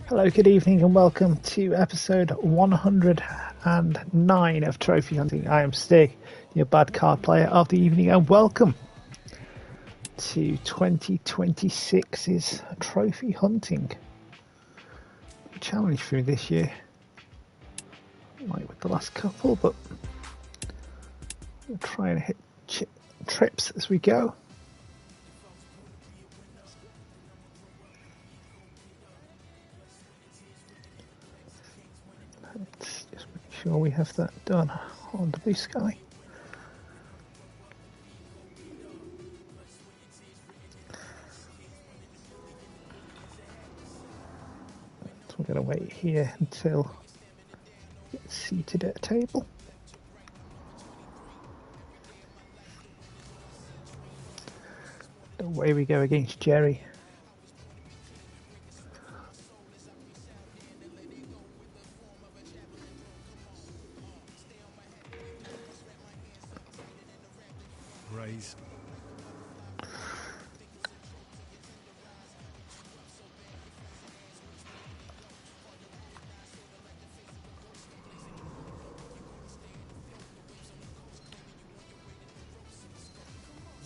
Hello, good evening, and welcome to episode 109 of Trophy Hunting. I am Stig, your bad card player of the evening, and welcome to 2026's Trophy Hunting challenge through this year. Like with the last couple, but we'll try and hit trips as we go. Let's just make sure we have that done on the Blue Sky. So we're going to wait here until it's seated at a table. Away we go against Jerry. Raise.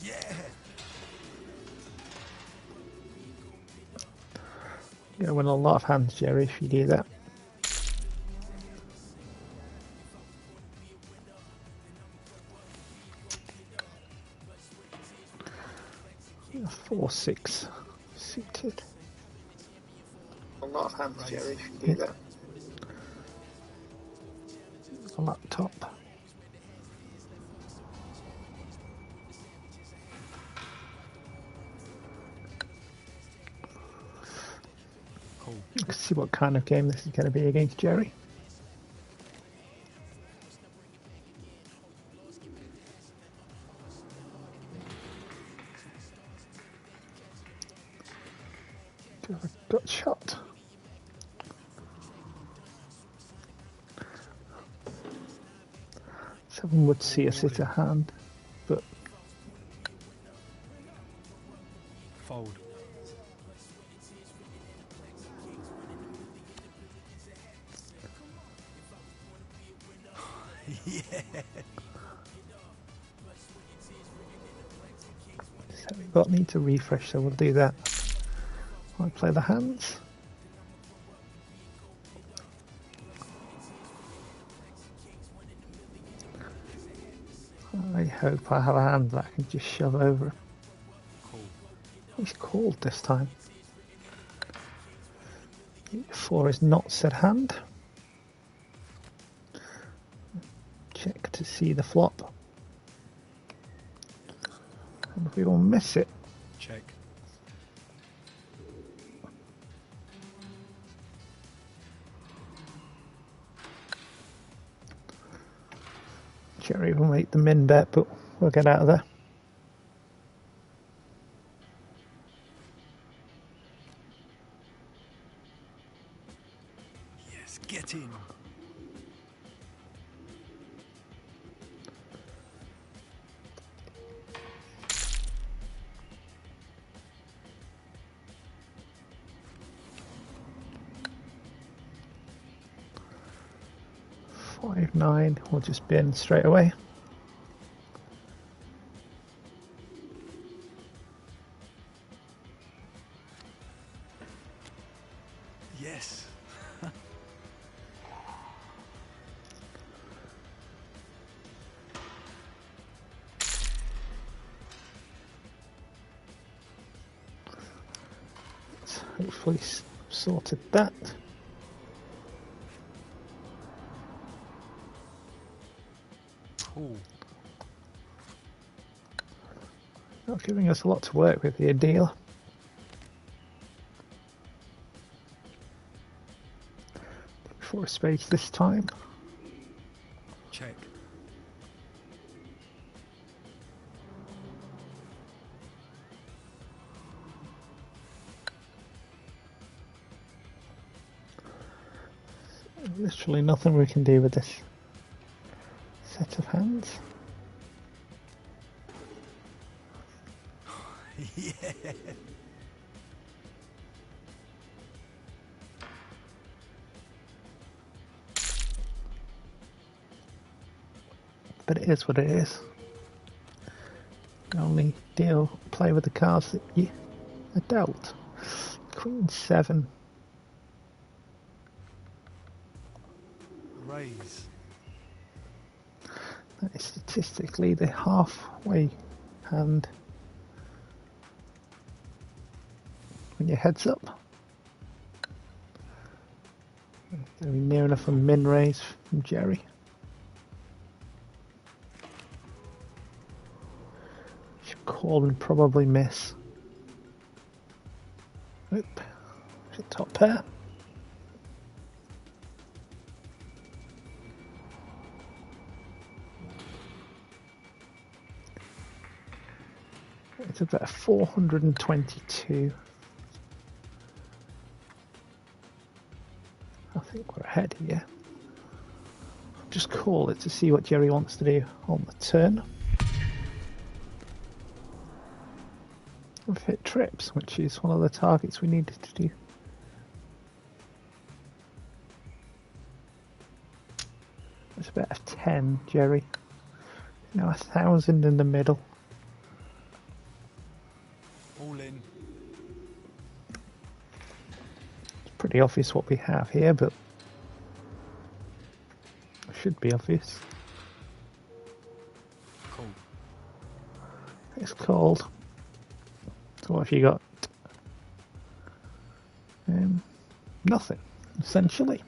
Yeah. You're gonna win a lot of hands, Jerry, if you do that. You're 4-6 suited. A lot of hands, Jerry, if you do that. On that top. Let's see what kind of game this is going to be against Jerry. Got shot. Someone would see us hit a hand, but Fold. Yeah. So we've got need to refresh, so we'll do that. I'll play the hands. I hope I have a hand that I can just shove over him. He's called this time. 4 is not said hand. Check to see the flop. And if we will miss it, Check. Jerry will make the min bet, but we'll get out of there. Yes, get in. Five, 9, we'll just bin straight away. Yes. Let's hopefully sorted that. Ooh. Not giving us a lot to work with here, deal. For a space this time. Check. Literally nothing we can do with this set of hands. Yeah. but it is what it is. You only play with the cards that you are dealt. Queen 7. Raise. That is statistically the halfway hand when your head's up. Very near enough a min raise from Jerry. Should call and probably miss. Oop. Top pair. It's about 422. I think we're ahead here. Just call it to see what Jerry wants to do on the turn. We've hit trips, which is one of the targets we needed to do. It's about a 10, Jerry. Now 1,000 in the middle. All in. It's pretty obvious what we have here, but it should be obvious. Cool. It's called. So what have you got? Nothing, essentially.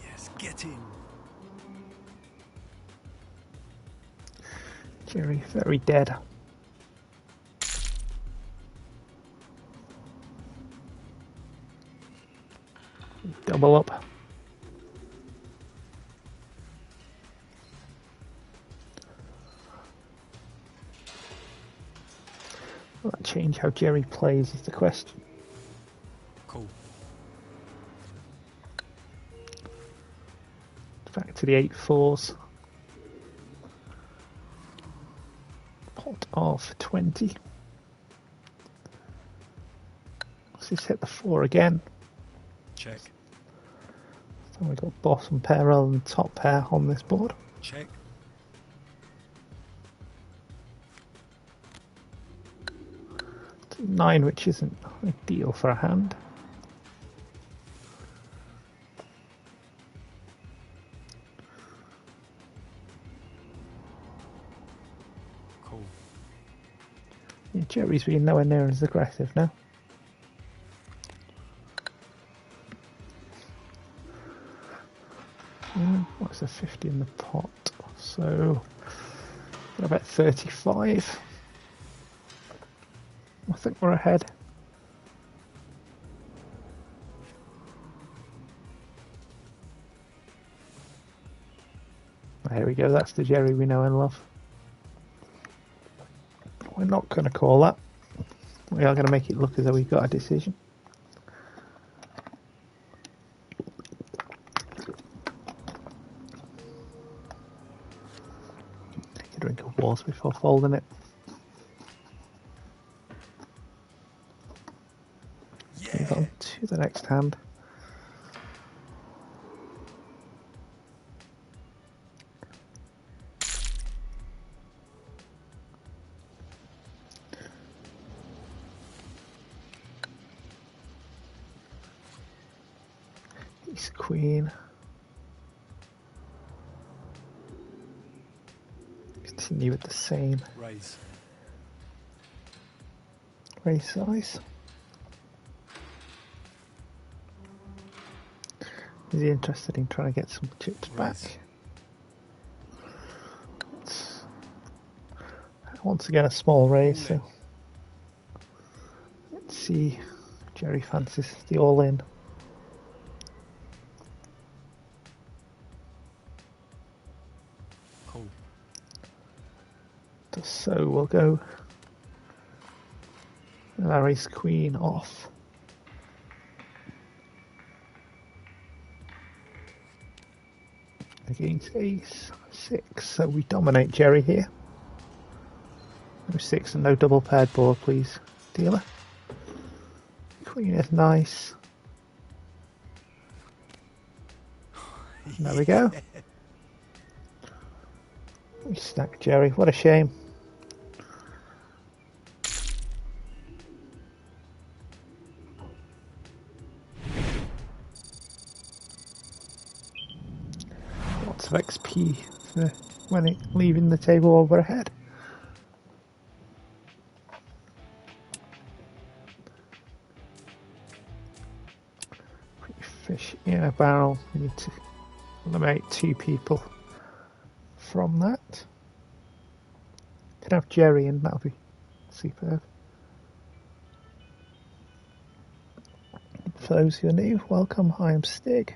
Yes, get in. Jerry, very dead. Double up. Will that change how Jerry plays is the question. Cool. Back to the 8-4s. Pot of 20. Let's just hit the 4 again. Check. So we've got bottom pair rather than top pair on this board. Check. It's 9, which isn't ideal for a hand. Cool. Yeah, Jerry's being nowhere near as aggressive now. What's a 50 in the pot? So about 35. I think we're ahead. There we go, that's the Jerry we know and love. We're not going to call that. We are going to make it look as though we've got a decision. Take a drink of water before folding it. Move on to the next hand. Ace Queen. Continue with the same Raise. raise size. Is he interested in trying to get some chips back? It's, once again, a small raise, so let's see. Jerry fancies the all-in. Cool. So we'll go with our ace queen off. Against ace 6, so we dominate Jerry here. No 6 and no double paired board, please, dealer. Queen is nice. There we go. We snagged Jerry. What a shame. Lots of XP for when leaving the table over ahead. Fish in a barrel. We need to eliminate 2 people from that. Could have Jerry in, that would be superb. For those who are new, welcome. I am Stig.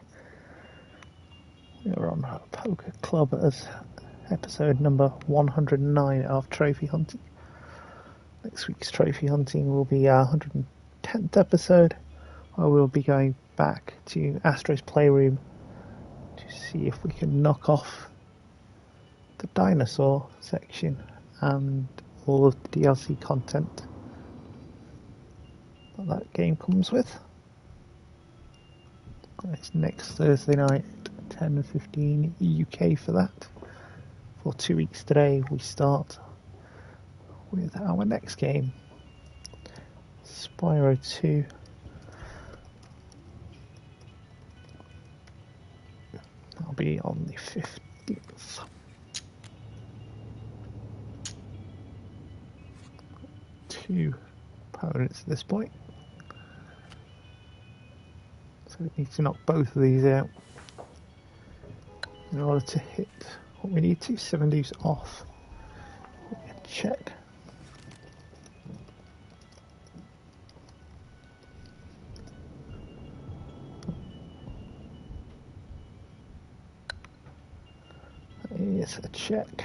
We're on Poker Club as episode number 109 of Trophy Hunting. Next week's Trophy Hunting will be our 110th episode, where we'll be going back to Astro's Playroom to see if we can knock off the dinosaur section and all of the DLC content that game comes with. It's next Thursday night, 10:15 UK for that. For 2 weeks today, we start with our next game, Spyro 2. That'll be on the 15th. Two opponents at this point. So we need to knock both of these out in order to hit what we need to. 7 deuce off. Check. Yes, a check.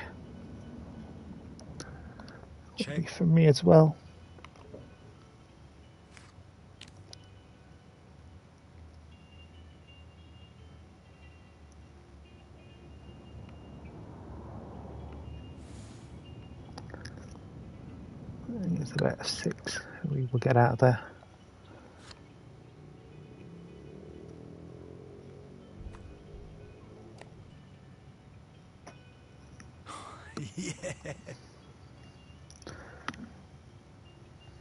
Check. Be for me as well. It's about 6. We will get out of there. Yeah.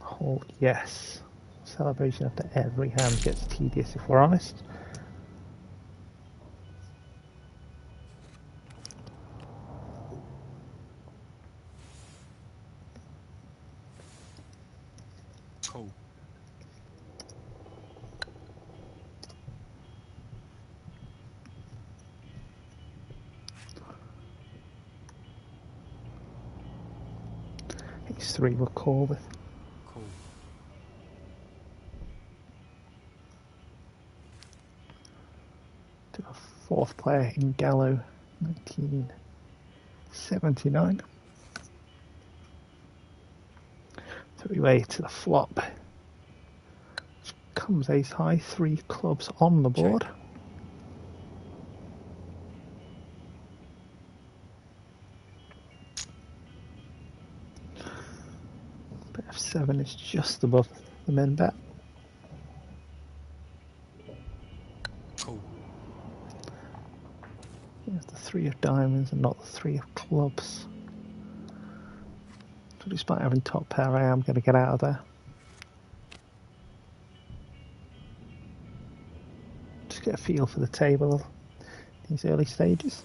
Oh, yes. Celebration after every hand gets tedious, if we're honest. Cool. These 3 will call with. Cool. To a 4th player in Gallo, 1979. 3-way to the flop. Which comes ace high, 3 clubs on the board. Check. But F7 is just above the min bet. Cool. Here's the 3 of diamonds and not the 3 of clubs. So despite having top pair, I am going to get out of there. Just get a feel for the table these early stages.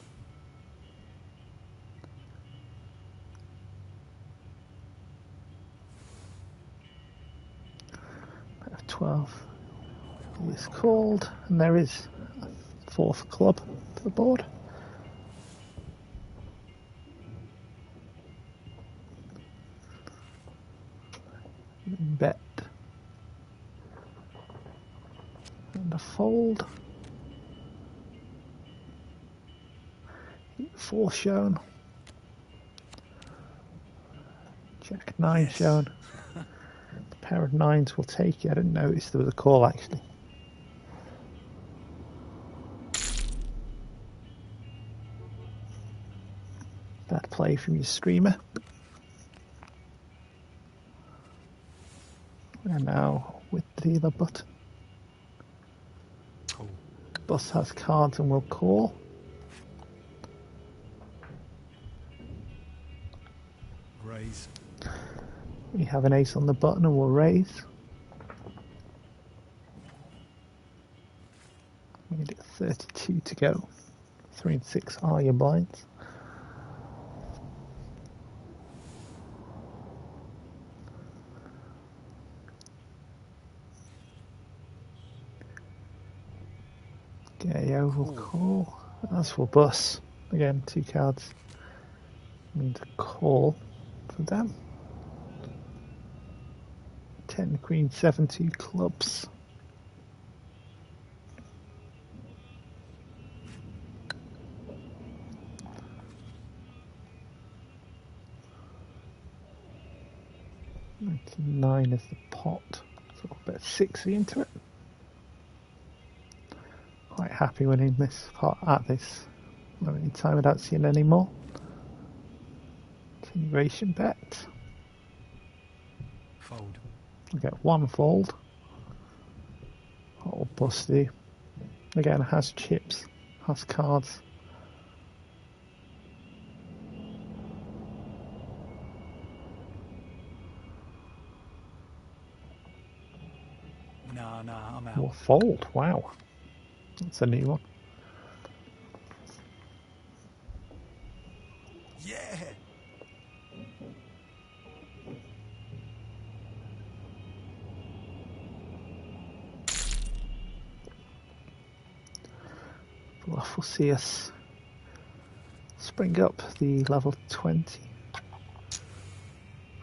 F12 is called, and there is a 4th club to the board. Bet and a fold. 4 shown. Jack 9 Yes. shown. The pair of 9s will take it. I didn't notice there was a call actually. Bad play from your streamer. And now with the other button. Call. Boss has cards and will call. Raise. We have an ace on the button and we'll raise. We need 32 to go. 3 and 6 are your blinds. Gaio will call. As for bus, again 2 cards. Means a call for them. 10 queen 7 2 clubs. Nine is the pot, so I'll bet 60 into it. Quite happy winning this pot at this moment in time without seeing any more. Continuation bet. Fold. I get 1 fold. Or busty. Again, has chips, has cards. No, I'm out. Or fold, wow. That's a new one. Yeah. Bluff will see us spring up the level 20.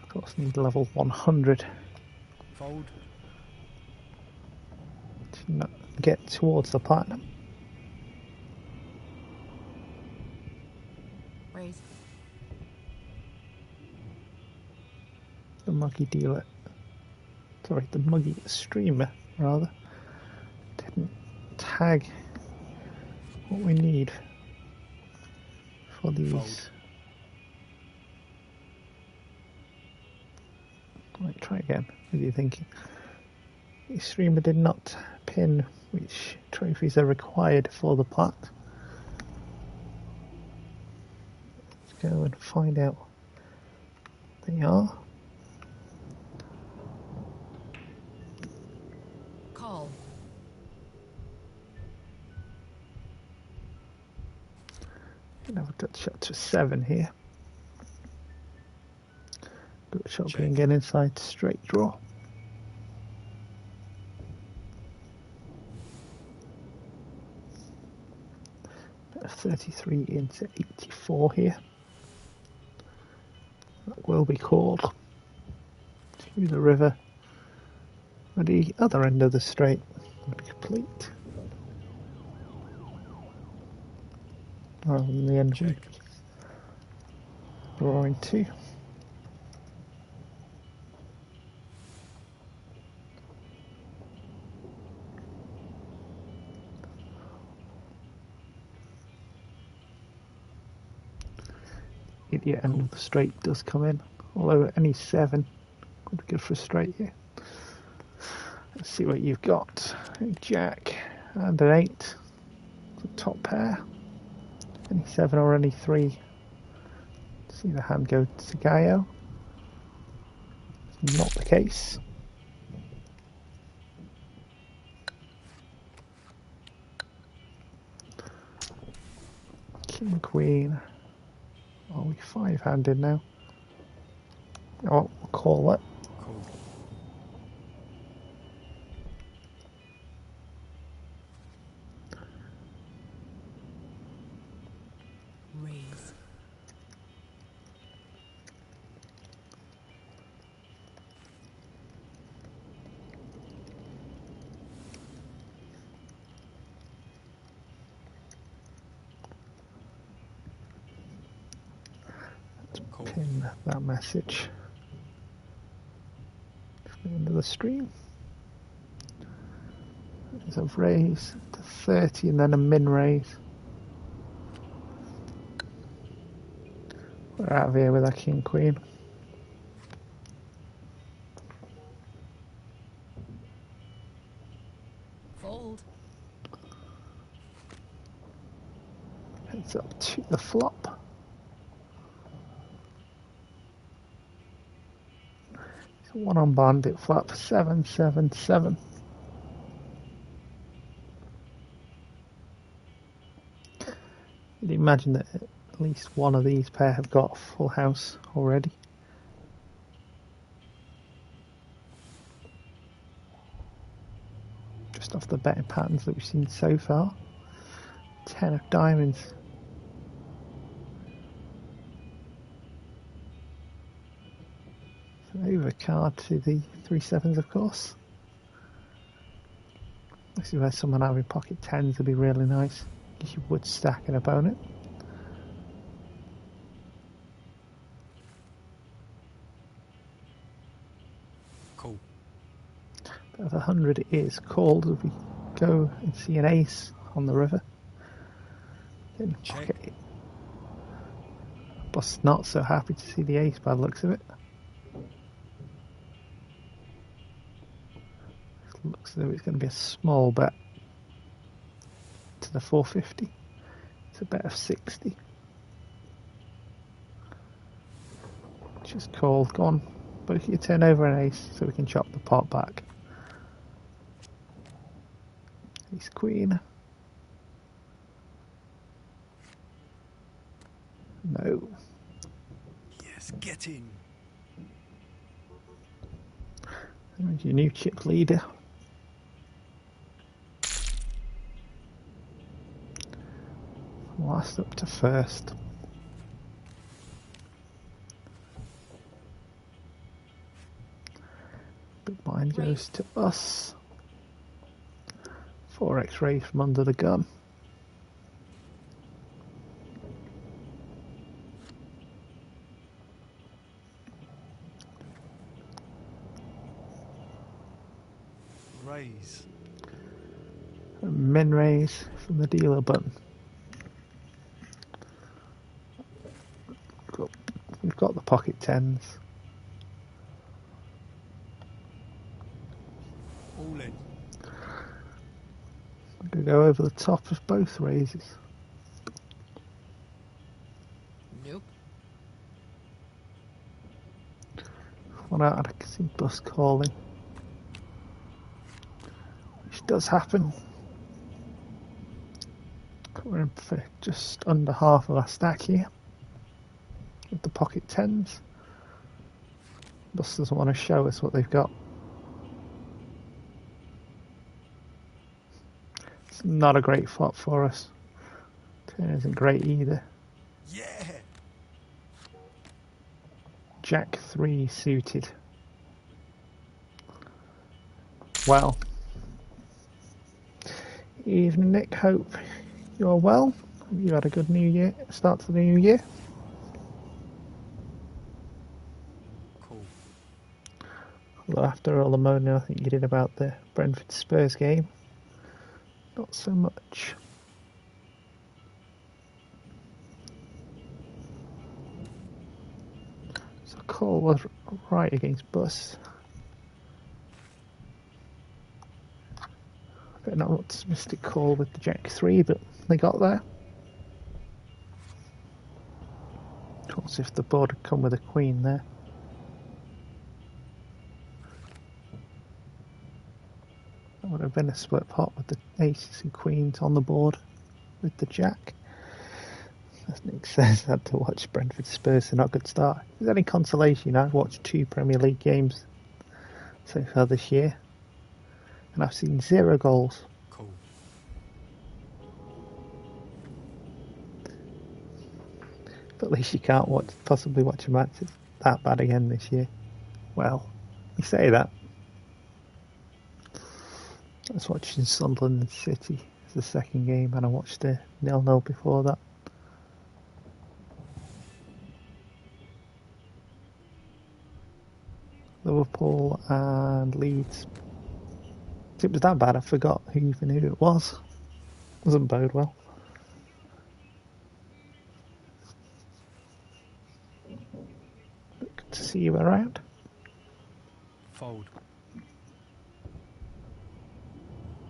Of course, need level 100 Fold. to not get towards the platinum. Raise. The muggy dealer, sorry, the muggy streamer rather, didn't tag what we need for these. Fold. Right, try again. What are you thinking? The streamer did not pin which trophies are required for the plat. Let's go and find out what they are. Call. Gonna have a gut shot to 7 here. Gut shot Check. being get inside straight draw. Bit of 33 into 84 here. That will be called to the river. At the other end of the straight will be complete. Rather than the end Check. drawing 2. Idiot end of the straight does come in, although any 7 would be good for a straight here. Let's see what you've got. A jack and an 8, the top pair. Any 7 or any 3. See the hand go to Gaio. Not the case. King, Queen. Are we 5-handed now? Oh, we'll call it. Call. Raise. Call. Pin that message into the stream. There's a raise to 30 and then a min raise. We're out of here with our king queen. to the flop. So 1 on bandit flop, 777. You'd imagine that at least one of these pair have got a full house already. Just off the betting patterns that we've seen so far. 10 of diamonds. So over card to the 3-7s, of course. This is where someone having pocket 10s would be really nice. Because you would stack an opponent. Cool. But if 100 is called, if we go and see an ace on the river. Then Check. pocket. Boss not so happy to see the ace by the looks of it. Looks as though it's going to be a small bet to the 450. It's a bet of 60. Just called. Go on. Both you turn over an ace so we can chop the pot back. Ace queen. No. Yes, get in. And your new chip leader. Last up to first. Big blind goes to us. 4x raise from under the gun. Raise. Min raise from the dealer button. We've got the pocket 10s. All in. We could go over the top of both raises. Nope. One out, and I can see bus calling. Which does happen. We're in for just under half of our stack here. With the pocket 10s. Bus doesn't want to show us what they've got. It's not a great flop for us. Turn isn't great either. Yeah. Jack 3 suited. Well. Evening, Nick. Hope you're well. You had a good new year. Start to the new year. Cool. Although after all the moaning I think you did about the Brentford Spurs game, not so much. So Cole was right against Bus. A bit of an optimistic call with the Jack 3, but they got there. Of course, if the board had come with a queen there. That would have been a split pot with the aces and queens on the board with the jack. As Nick says, I had to watch Brentford Spurs, they're not a good start. If there's any consolation, I've watched 2 Premier League games so far this year, and I've seen 0 goals. Cool. But at least you can't possibly watch a match that's that bad again this year. Well, you say that. I was watching Sunderland and City as the second game, and I watched the 0-0 before that. Liverpool and Leeds. It was that bad I forgot who it was. Doesn't bode well. Good to see you around. Fold.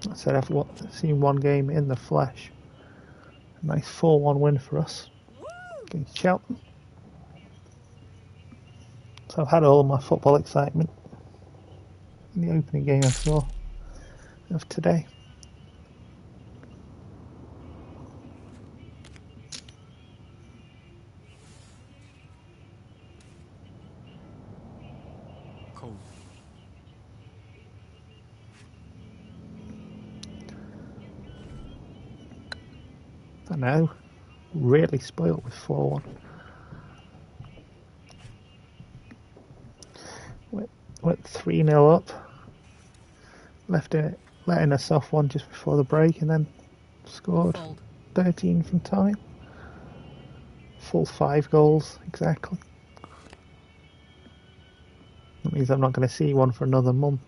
I said I've seen one game in the flesh, A nice 4-1 win for us against Cheltenham. So I've had all my football excitement in the opening game I saw of today. Cool. I know, really spoilt with 4-1. Went 3-0 up, letting us off one just before the break, and then scored Fold. 13 from time. Full 5 goals, exactly. That means I'm not going to see one for another month.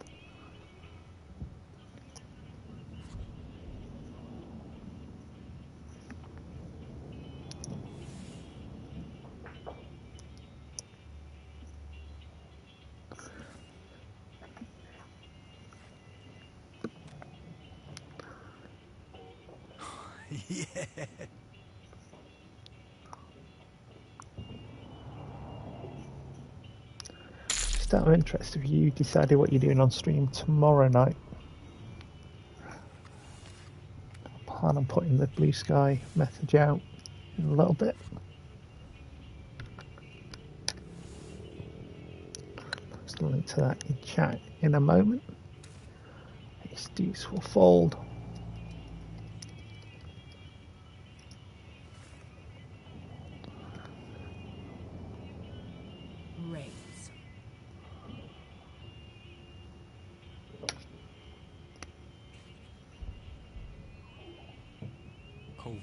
Yeah. Just out of interest, have you decided what you're doing on stream tomorrow night? I plan on putting the Blue Sky message out in a little bit. Post a link to that in chat in a moment. Ace Deuce will fold. Raise. Cool.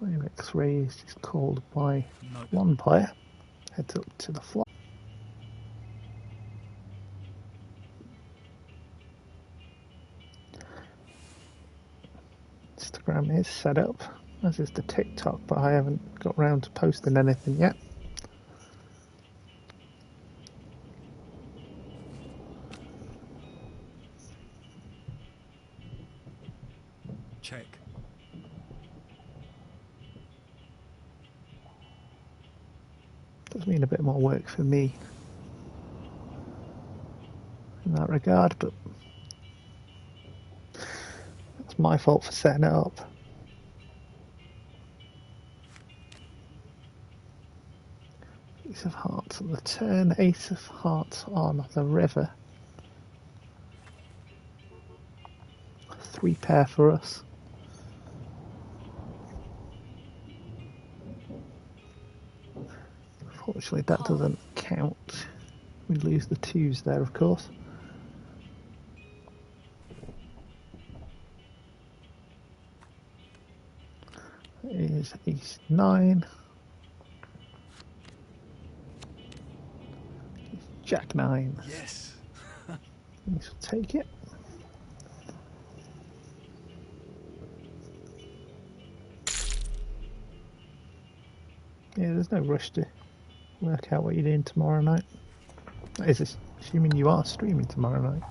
5x raised is called by No. one player. Heads up to the flop. Instagram is set up, as is the TikTok, but I haven't got round to posting anything yet. Check. Does mean a bit more work for me in that regard, but it's my fault for setting it up. Ace of Hearts on the turn, Ace of Hearts on the river. 3 pair for us. Unfortunately, that Call. doesn't count. We lose the 2s there, of course. That is Ace 9. Jack 9. Yes. Ace will take it. Yeah, there's no rush to work out what you're doing tomorrow night. That is assuming you are streaming tomorrow night.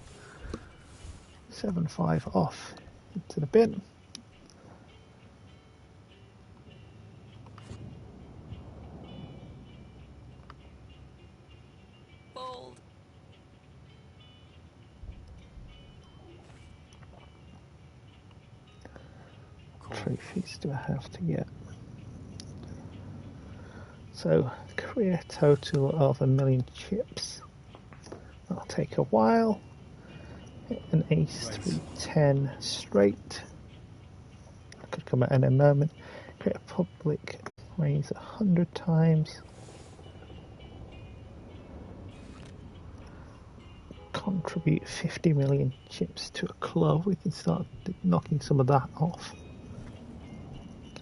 7-5 off into the bin. Fold. Cool. Trophies do I have to get? So, career total of 1,000,000 chips. That'll take a while. Hit an ace Raise. 3-10 straight. Could come at any moment. Create a public raise 100 times. Contribute 50 million chips to a club. We can start knocking some of that off.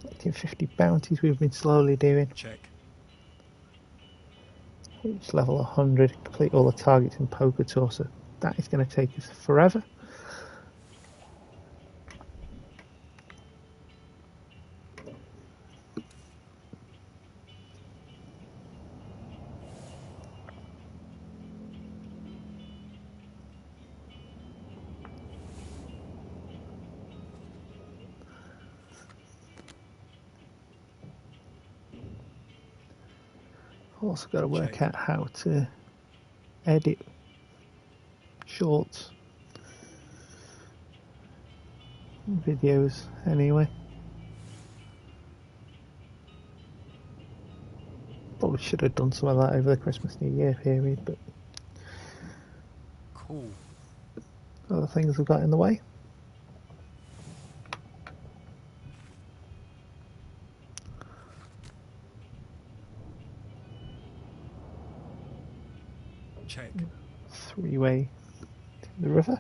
Collecting 50 bounties we've been slowly doing. Check. Reach level 100, complete all the targets in Poker Tour, so that is going to take us forever. I've also got to work Check. out how to edit shorts videos anyway. Probably should have done some of that over the Christmas New Year period, but Cool. other things have got in the way. Check. 3-way to the river.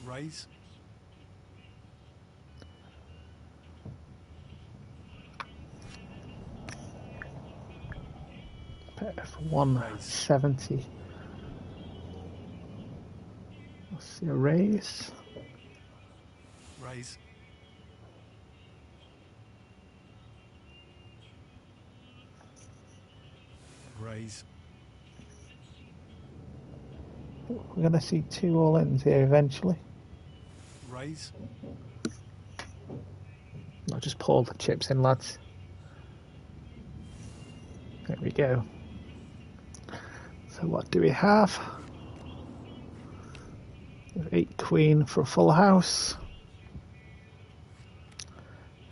Raise. Better for 170. Let's see a raise. Raise. Raise. We're going to see 2 all-ins here eventually. Raise. I'll just pour the chips in, lads. There we go. So what do we have? 8 queen for a full house.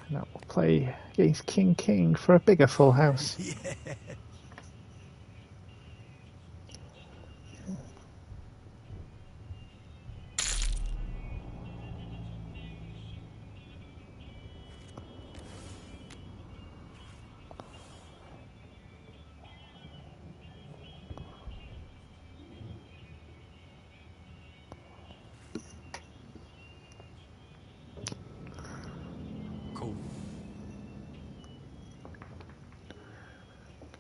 And that will play against king king for a bigger full house. Yeah. Cool.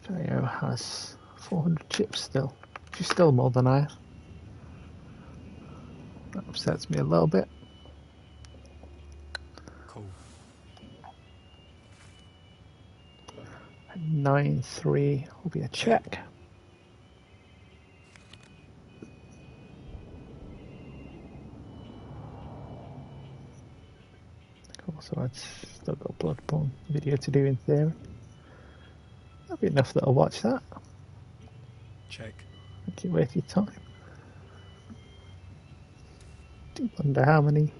KO has 400 chips still, which is still more than I have. That upsets me a little bit. Cool. 9-3 will be a check. Cool, so I've still got a Bloodborne video to do in theory. That'll be enough that I'll watch that. Check. Make it worth your time. Do wonder how many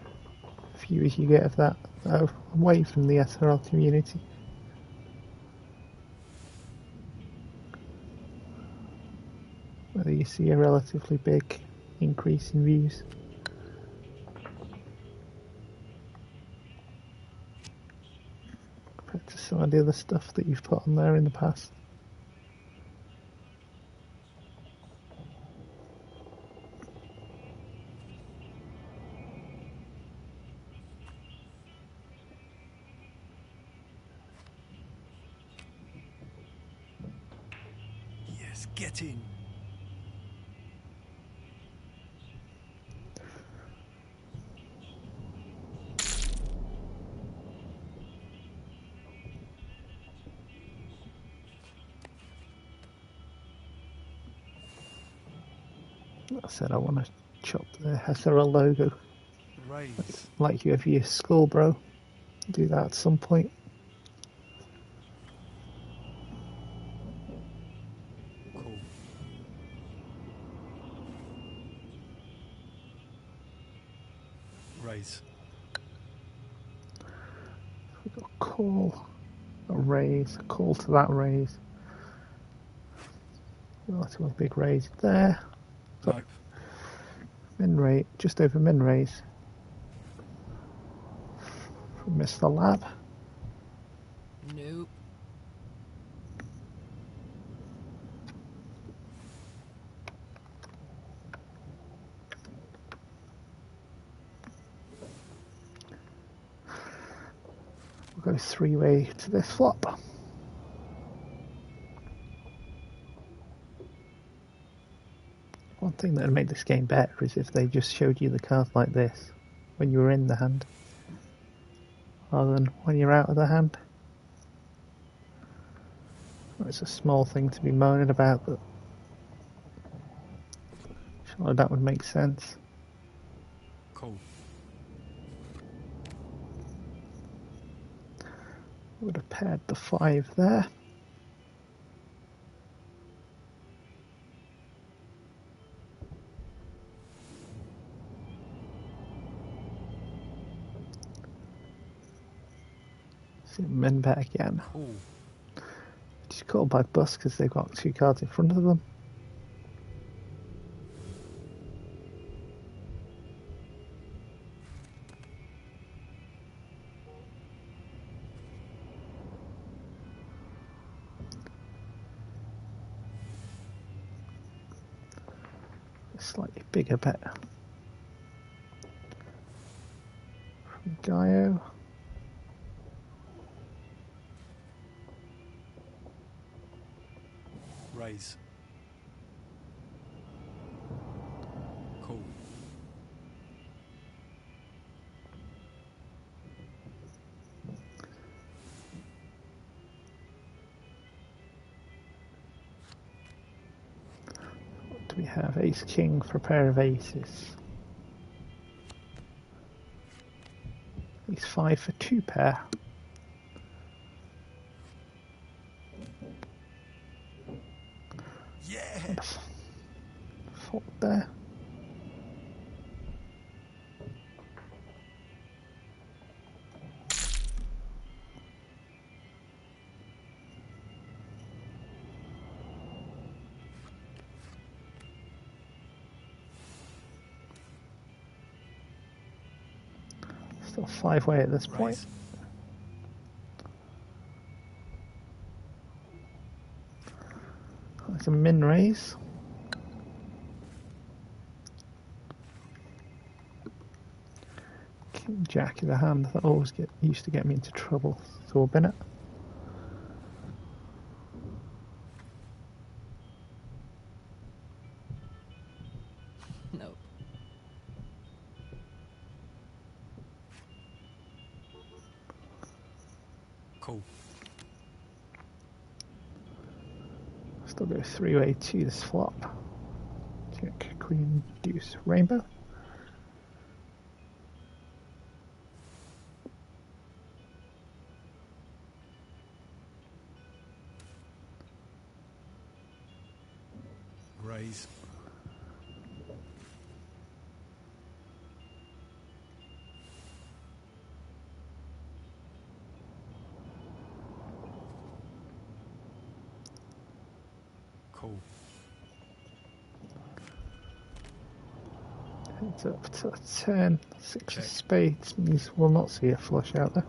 viewers you get of that away from the SRL community. Whether you see a relatively big increase in views. Compared to some of the other stuff that you've put on there in the past. Yes, get in. I said I want to chop the SRL logo Raise. like you have your skull, bro. Do that at some point. Cool. Raise. We've got a call, a raise, a call to that raise. Relatively big raise there. Nope. Min rate, just over min raise. From Mr. Lab. Nope. We'll go 3-way to this flop. One thing that would make this game better is if they just showed you the cards like this when you were in the hand, rather than when you're out of the hand. It's a small thing to be moaning about, but surely that would make sense. Cool. Would have paired the 5 there. See men bet again. Cool. Just called by bus because they've got 2 cards in front of them. A slightly bigger bet from Gaio. Raise. Cool. What do we have? Ace King for a pair of aces. Ace 5 for 2 pair. Yeah. Fold there. Still 5-way at this point. Raise. That's a min raise. King Jack is a hand that always used to get me into trouble. So Bennett. Nope. Cool. Still go 3-way to this flop. Check Queen Deuce Rainbow. Raise. Cool. Heads up to a 10. 6 Check. of spades means we'll not see a flush out there.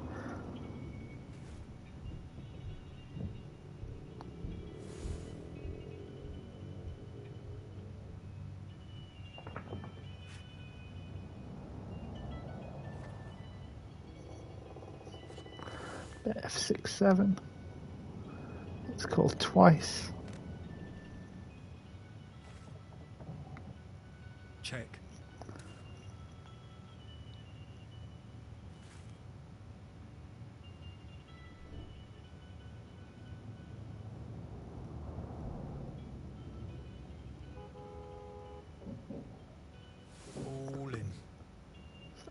Bet F6, 7. It's called twice. Check. All in.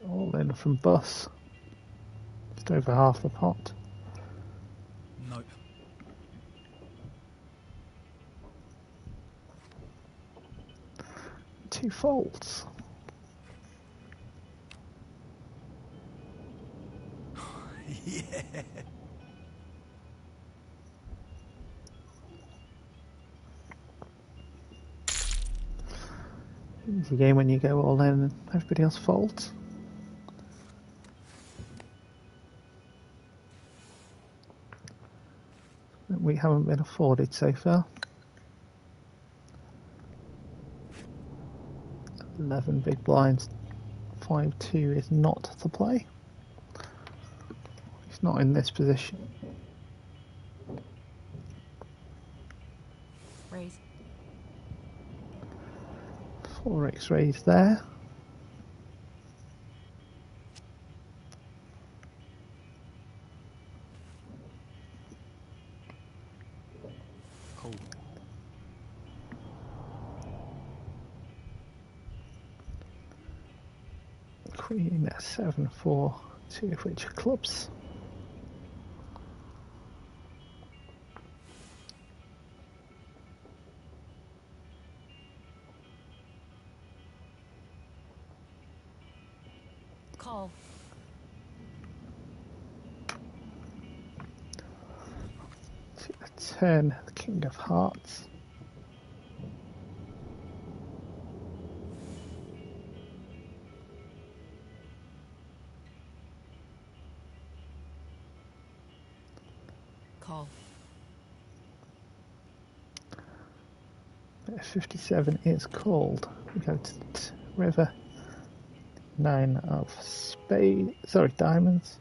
All in from bus. Just over half the pot. Nope. 2 folds. Yeah. Easy game when you go all in and everybody else folds. We haven't been afforded so far. 11 big blinds. 5-2 is not the play. He's not in this position. Raise. 4 X-rays there. Cool. Queen 7-4, 2 of which are clubs. Call. To turn the King of Hearts. Call. 57 is called. We go to the river. 9 of spades. Sorry, diamonds.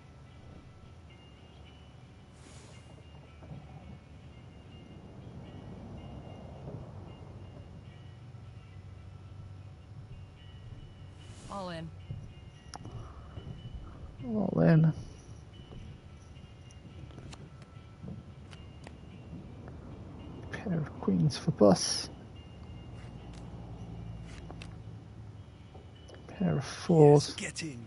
All in. All in. Pair of queens for bus. Pair of Yes, fours. get in.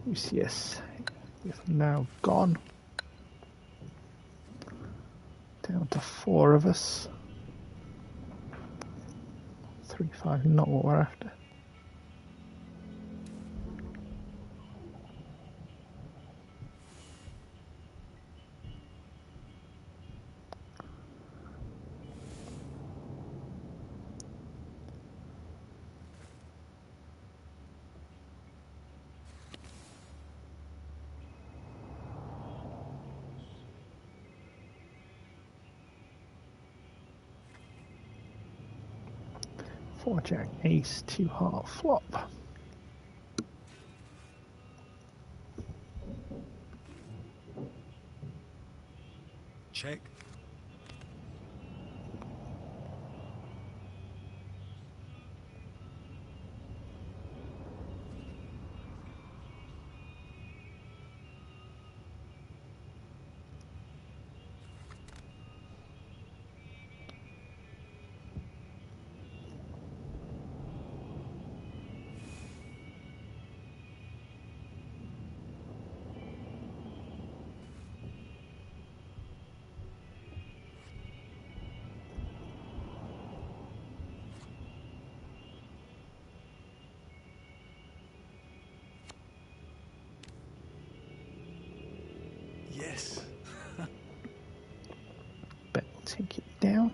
UCS is now gone. Down to 4 of us. 3-5, not what we're after. Four jack, ace, 2 heart flop. Check. Yes. Bet will take it down.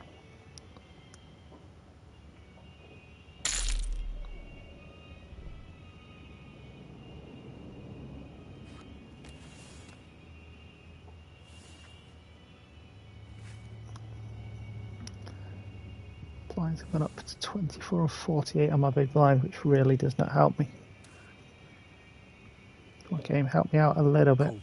Blinds have gone up to 24 of 48 on my big blind, which really does not help me. My game helped me out a little bit. Cool.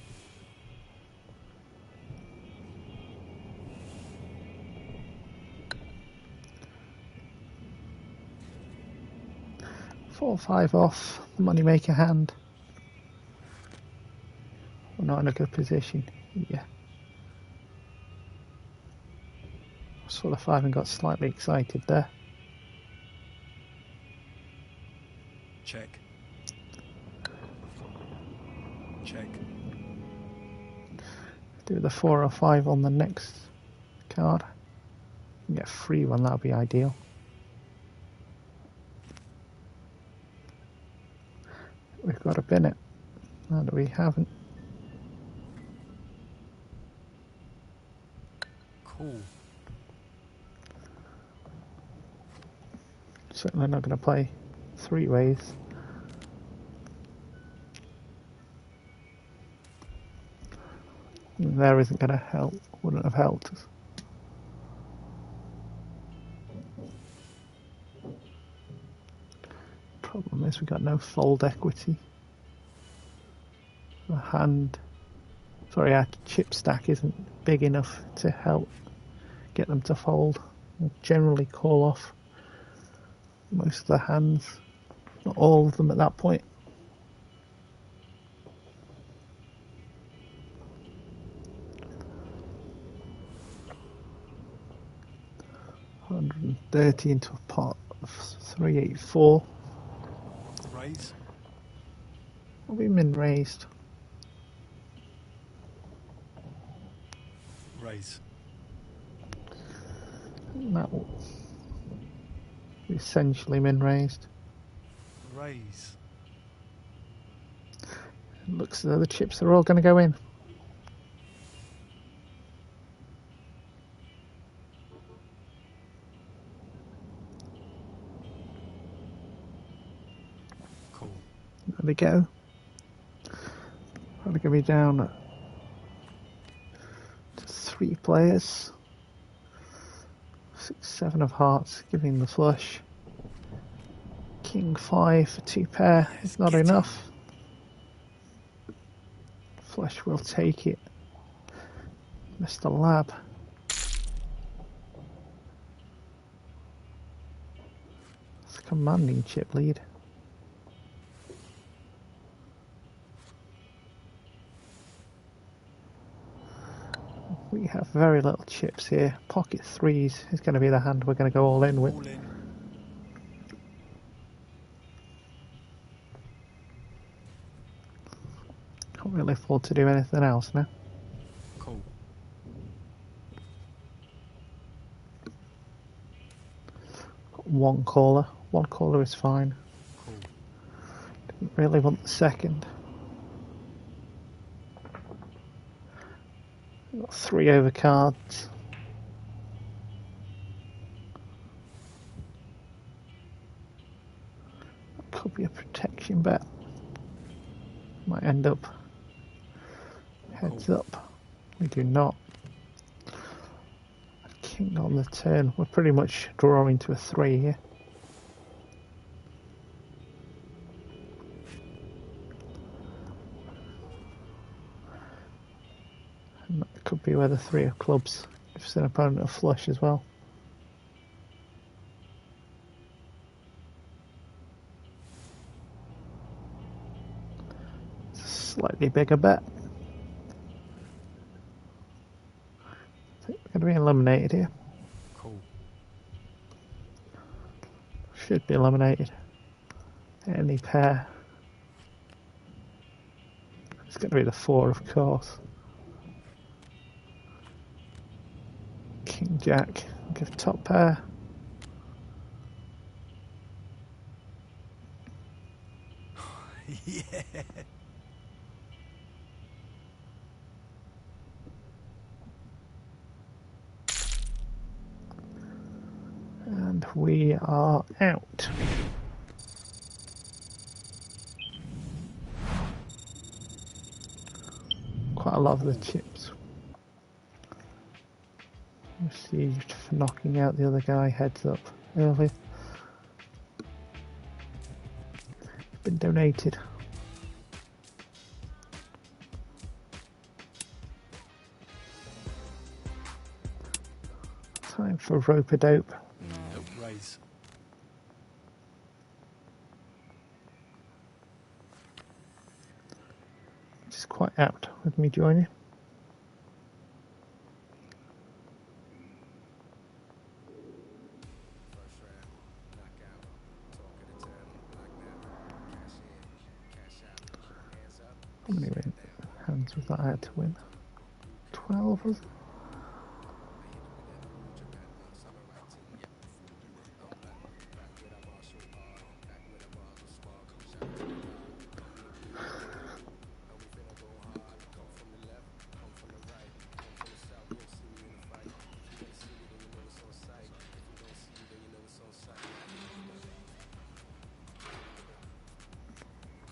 Four, 5 off, moneymaker hand. We're not in a good position. Yeah. Saw the 5 and got slightly excited there. Check. Check. Do the 4 or 5 on the next card. Get a free one, that would be ideal. We've got to bin it. And we haven't. Cool. Certainly not going to play 3 ways. There isn't going to help. Wouldn't have helped us. Problem is we got no fold equity. The hand Sorry, our chip stack isn't big enough to help get them to fold. We'll generally call off most of the hands, not all of them at that point. $130 into a pot of 384. Raise. Will be min raised. Raise. And that will be essentially min raised. Raise. It looks as though the chips are all going to go in. Cool. There we go. Probably going to be down to 3 players. 6, 7 of hearts, giving the flush. King 5 for 2 pair is not Get it. enough. Flush will take it. Mr. Lab. It's a commanding chip lead. We have very little chips here. Pocket 3s is going to be the hand we're going to go all in with. All in. Can't really afford to do anything else now. Cool. Got one caller. One caller is fine. Cool. Didn't really want the second. Got 3 overcards. Could be a protection bet. Might end up heads up. We do not. King on the turn. We're pretty much drawing to a 3 here. And that could be where the 3 of clubs gives an opponent a flush as well. It's a slightly bigger bet. I think we're going to be eliminated here. Cool. Should be eliminated. Any pair. It's going to be the 4, of course. King Jack. Give top pair. Yeah. And we are out. Quite a lot of the chips. Received for knocking out the other guy heads up early. It's been donated. Time for rope-a-dope. Nope. Raise. Which is quite apt with me joining. How many hands was that I had to win? 12 was it?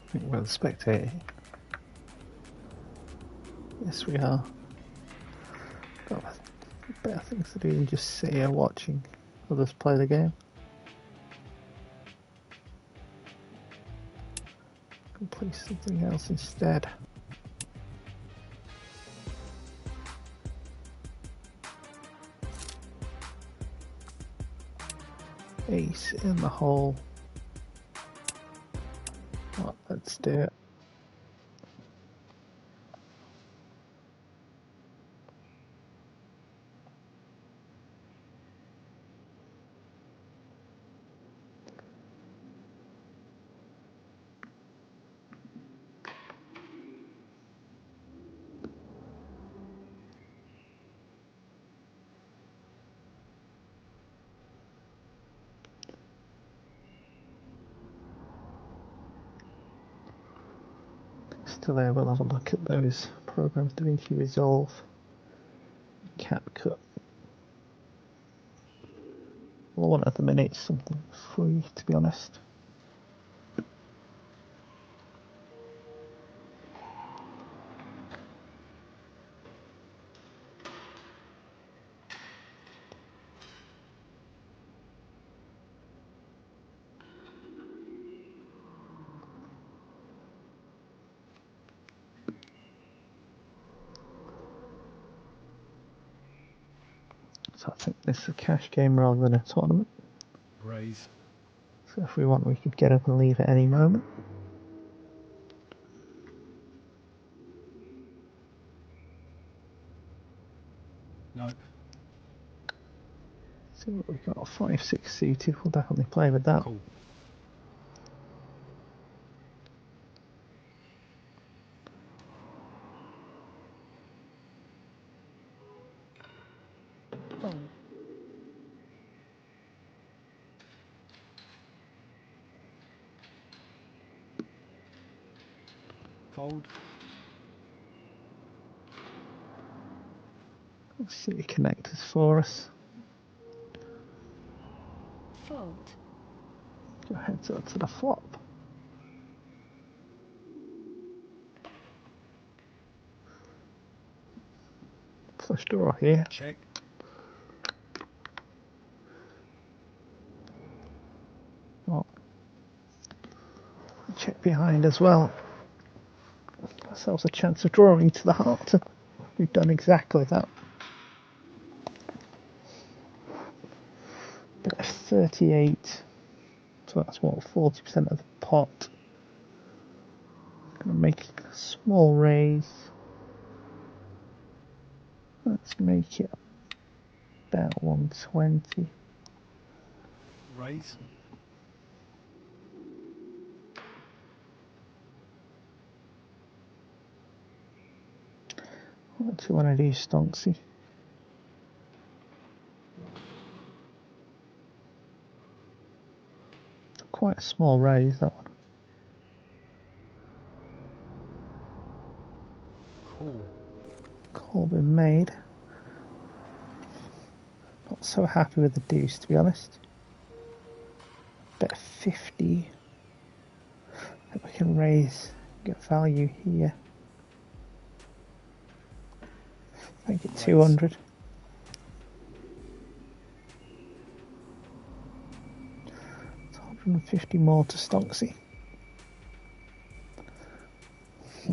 I think we're the spectator. Yes, we are. Got better things to do than just sit here watching others play the game. Can play something else instead. ace in the hole. Right, let's do it. Still there, we'll have a look at those programs, DaVinci Resolve, CapCut. All I want at the minute is something free, to be honest. So I think this is a cash game rather than a tournament. Raise. So if we want, we could get up and leave at any moment. No. See what we've got, 5-6 suited, we'll definitely play with that. Cool. Fold. Let's see the connectors for us. Fold. Go heads up to the flop. Flush draw here. Check. Oh. Check behind as well. Give ourselves a chance of drawing to the heart. We've done exactly that. Bit of 38. So that's what, 40% of the pot. Gonna make a small raise. Let's make it about 120. Raise. What do you want to do, Stonksy? Quite a small raise, that one. Cool. Call been made. Not so happy with the deuce, to be honest. Bet 50. I think we can raise, get value here. Make it 200. It's 150 more to Stonksy.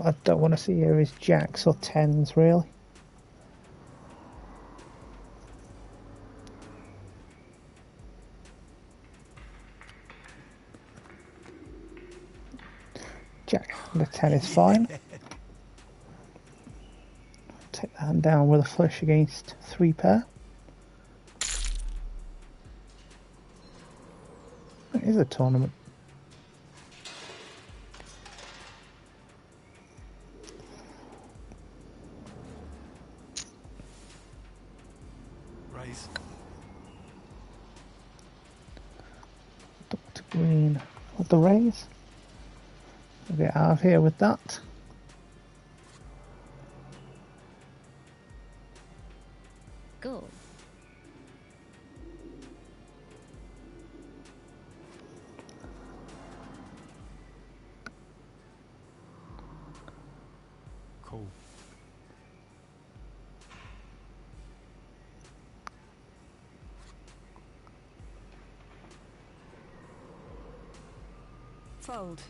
I don't want to see here is jacks or tens, really. Jack and a 10 is fine. Take the hand down with a flush against 3 pair. It is a tournament. Raise. Dr. Green with the raise. We'll get out of here with that. Go. Cool. Fold.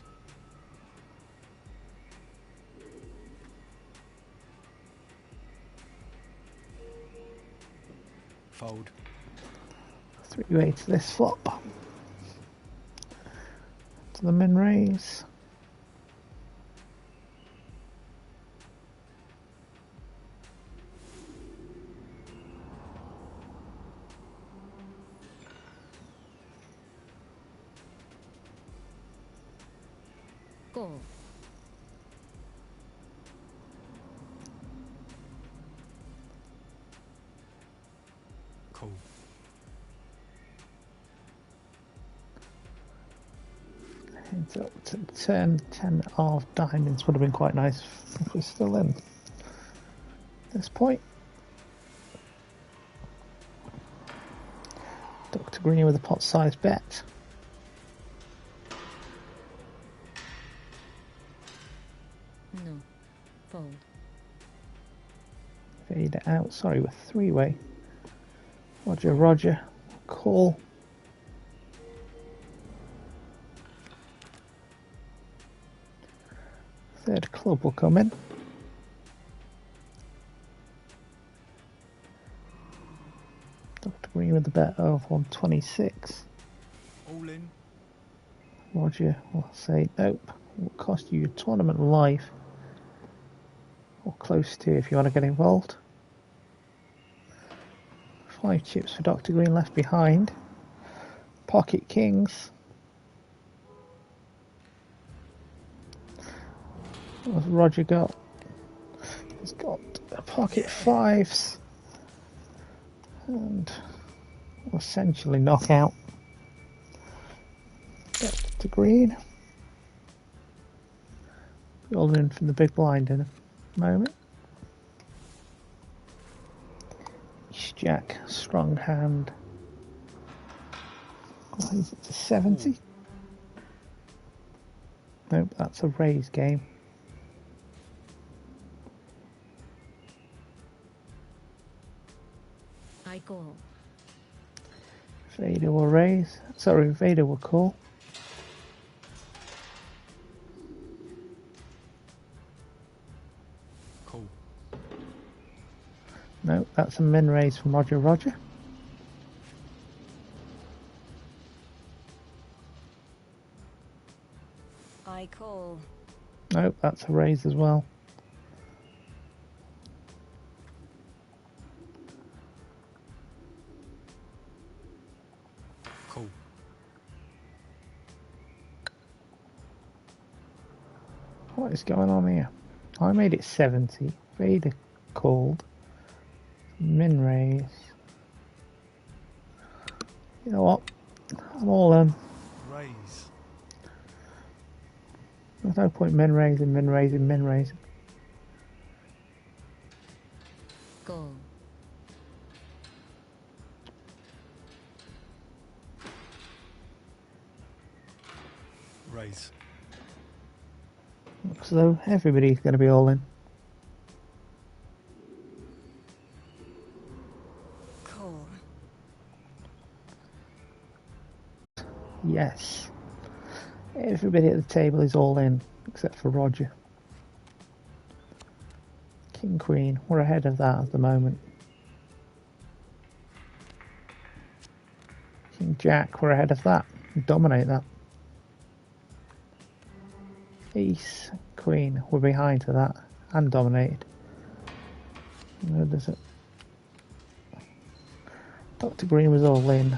Fold. 3-way to this flop. for the min raise. Goal. Cool. Heads up to turn 10 of diamonds. Would have been quite nice if we're still in. At this point. Dr. Green with a pot-sized bet. No. Fold. Fade it out. Sorry, we're three-way. Roger, Roger. Call. Third club will come in. Dr. Green with the bet of 126. All in. Roger will say nope. It will cost you your tournament life. Or close to if you want to get involved. 5 chips for Dr. Green left behind. Pocket kings. What's Roger got? He's got pocket fives. And essentially knockout. Dr. Green. Be all in from the big blind in a moment. Jack, strong hand. Raise it to 70. Nope, that's a raise game. I call. Vader will raise. Sorry, Vader will call. Cool. Nope, that's a min raise from Roger Roger. I call. Nope, that's a raise as well. Cool. What is going on here? I made it 70. Vader called. Min raise. You know what? I'm all in. Raise. There's no point min raising, min raising, min raising. Goal. Raise. Looks as though everybody's going to be all in. Call. Yes. Everybody at the table is all in, except for Roger. King, Queen, we're ahead of that at the moment. King, Jack, we're ahead of that. We dominate that. Ace, Queen, we're behind to that and dominated. Where does it? Dr. Green was all in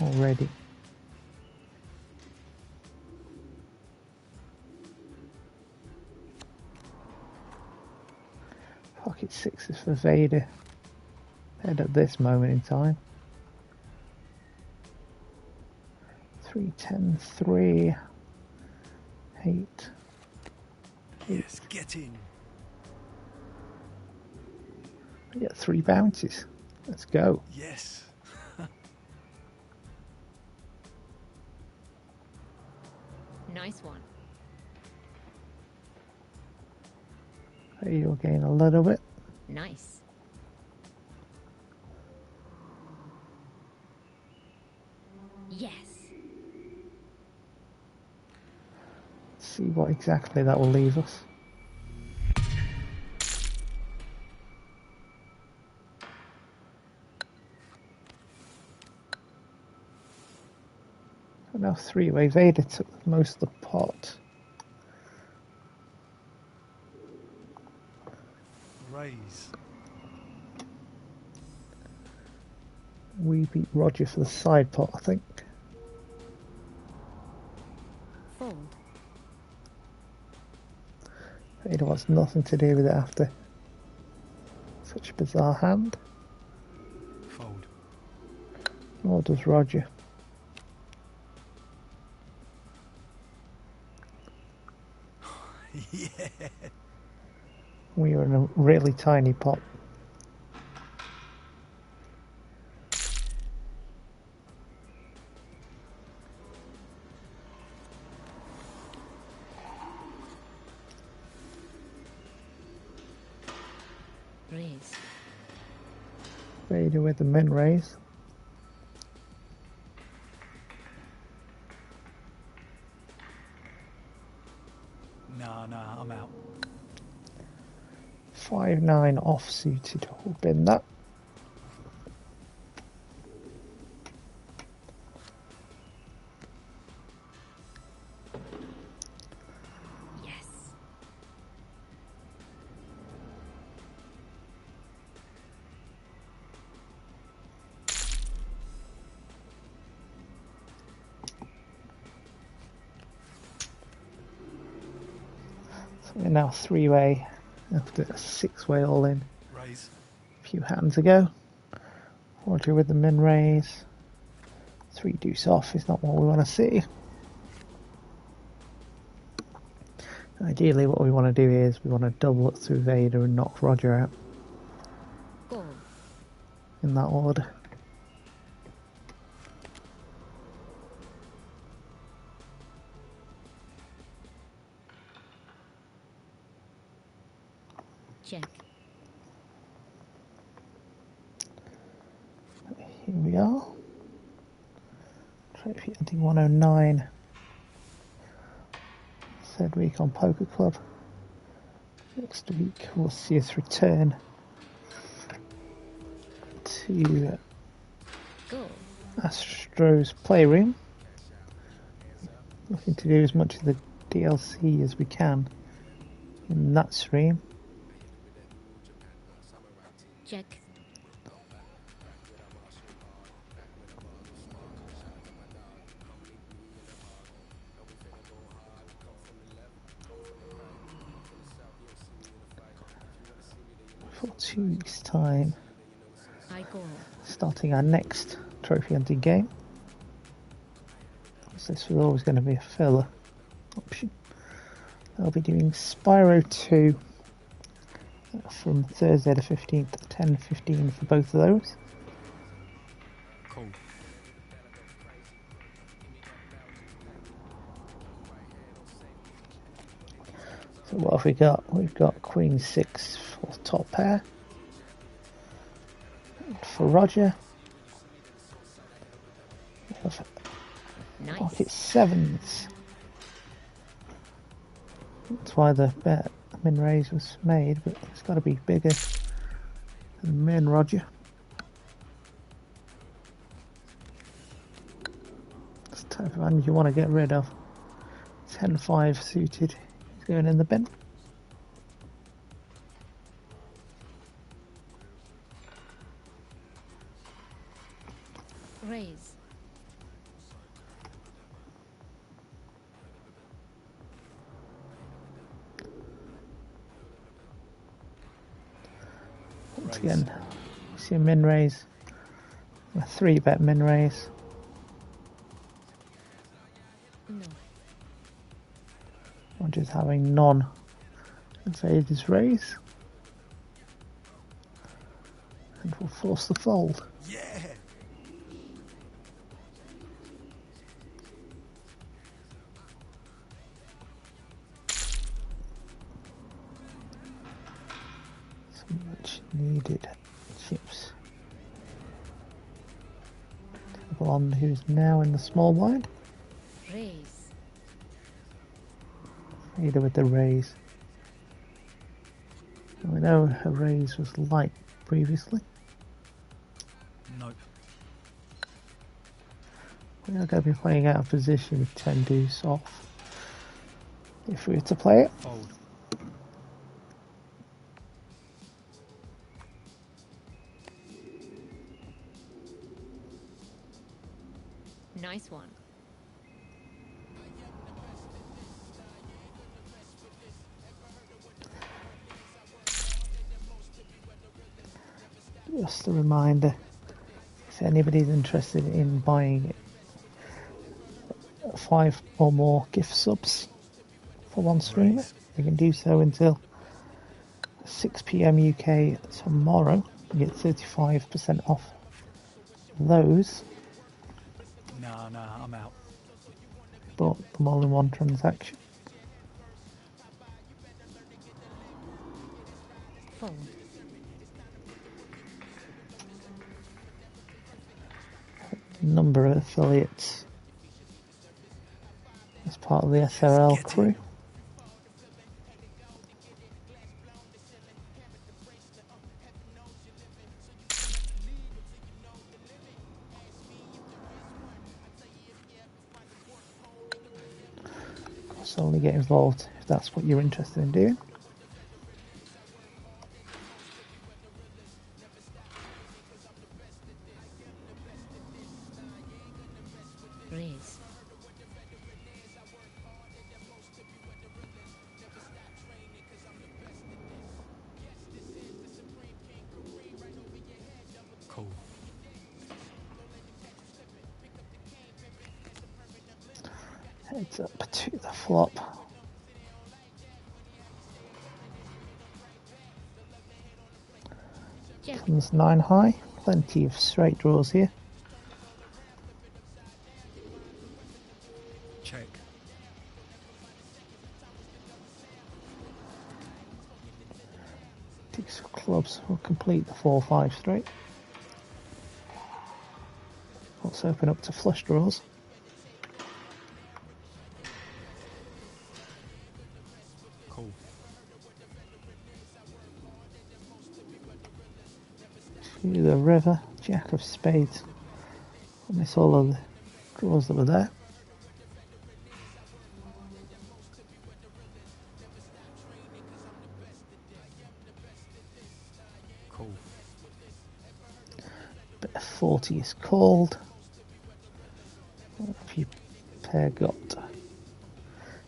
already. Pocket sixes for Vader. Head at this moment in time. 3, 10, 3, 8. Yes, get in. We get 3 bounties. Let's go. Yes. Nice one. You'll gain a little bit. Nice. Yes. See what exactly that will leave us. Now three-way. Vader took most of the pot. Raise. We beat Roger for the side pot, I think. Fold. Vader wants nothing to do with it after such a bizarre hand. Fold. Nor does Roger. Yeah. We were in a really tiny pot. Raise. Vader with the min raise. Nah, I'm out. 5-9 off suited. We'll bin that. Yes. So we're now three-way after a six-way all in. Raise. A few hands ago. Roger with the min raise. 3 deuce off is not what we want to see. Ideally what we want to do is we want to double it through Vader and knock Roger out Call. in that order. Check. Here we are. Trophy hunting 109. Third week on Poker Club. Next week we'll see us return to Go. Astro's Playroom. Looking to do as much of the DLC as we can in that stream. Check. For 2 weeks' time, I call. starting our next trophy hunting game. So this was always going to be a filler option. I'll be doing Spyro 2 from Thursday the 15th at 10:15 for both of those. Cool. So what have we got? We've got Queen 6 for top pair. And for Roger, we have Nice. pocket 7s. That's why the bet min raise was made, but it's got to be bigger than min Roger. That's the type of hand you want to get rid of. 10-5 suited is going in the bin. Raise. Once again, we see a min raise, a 3-bet min raise. No. Roger's having none of Vader's raise. And we'll force the fold. Yeah. Some much needed chips. Blonde, who's now in the small blind. Raise. Vader with the raise. And we know her raise was light previously. Nope. We are going to be playing out of position with 10 deuce off. If we were to play it, Fold. Nice one. just a reminder, if anybody's interested in buying 5 or more gift subs for one streamer, you can do so until 6 PM UK tomorrow. You get 35% off those. No, I'm out. Bought them all in one transaction. Fold. Number of affiliates as part of the SRL Get it. crew. Of course, only get involved if that's what you're interested in doing. Raise. Cool. Heads up to the flop. Jack. Comes 9 high. Plenty of straight draws here. Check. Deuce of clubs will complete the 4-5 straight. Let's open up to flush draws. Cool. To the river, Jack of spades. I miss all of the draws that were there. Cool. Bit of 40 is called. What have you pair got?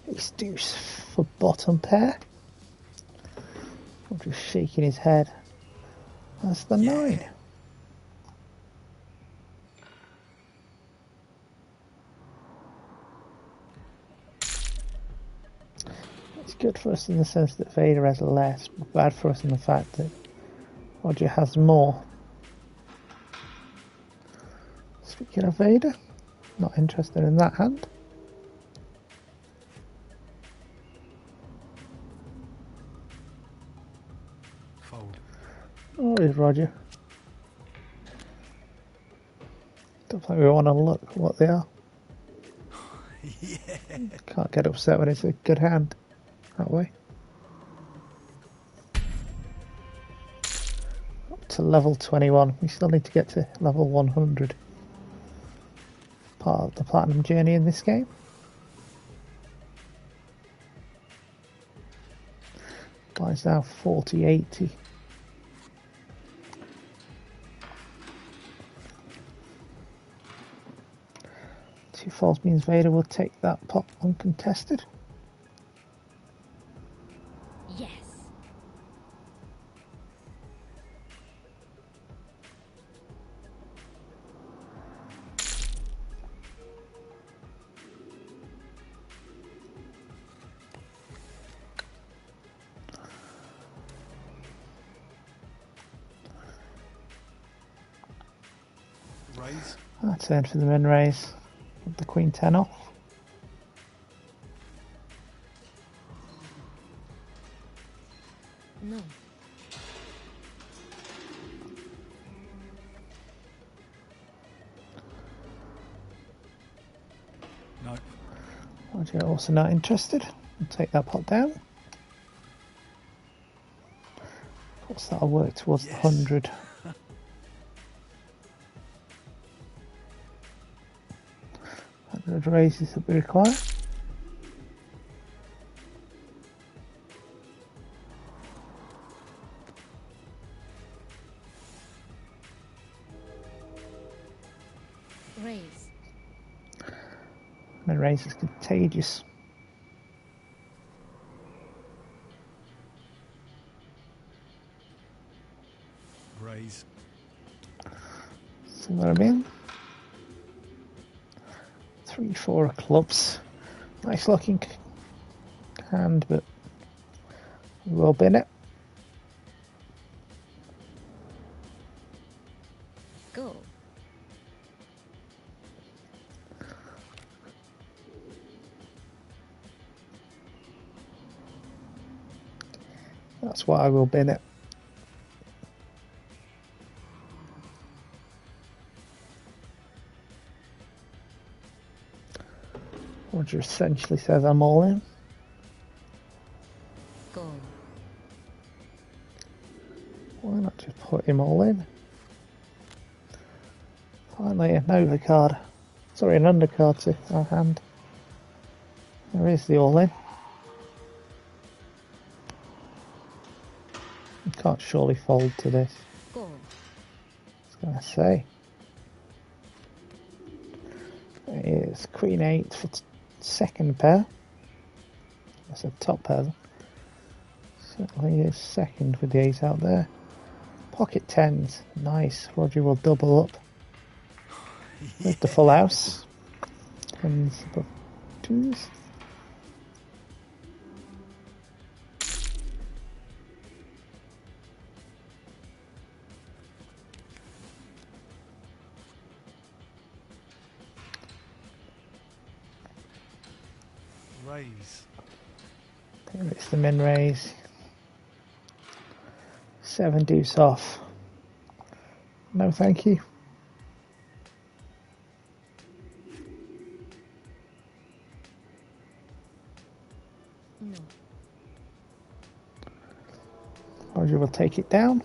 Ace deuce for bottom pair. I'm just shaking his head. That's the 9. It's good for us in the sense that Vader has less, but bad for us in the fact that Roger has more. Speaking of Vader, not interested in that hand. Fold. Oh, is Roger. Don't think we want to look what they are. Yeah. Can't get upset when it's a good hand that way. Up to level 21. We still need to get to level 100. Part of the platinum journey in this game. Blinds now 40-80. Two falls means Vader will take that pot uncontested. Yes. Raise. I turn for the min raise. With the queen 10 off. No. No. Roger also not interested. We'll take that pot down. Of course that'll work towards the Yes. 100 raises that we require. Raise. And raise is contagious. Raise. See what I mean? 3, 4 of clubs. Nice looking hand, but we will bin it. Go. That's why I will bin it. Roger essentially says I'm all in. Go. Why not just put him all in? Finally, an overcard. Sorry, an undercard to our hand. There is the all in. You can't surely fold to this. Go. I was going to say. It is Queen 8 for second pair. That's a top pair. Certainly is second with the 8 out there. Pocket 10s. Nice. Roger will double up with the full house. And above 2s. Raise. There it's the min raise. 7 deuce off. No thank you. No. Roger will take it down.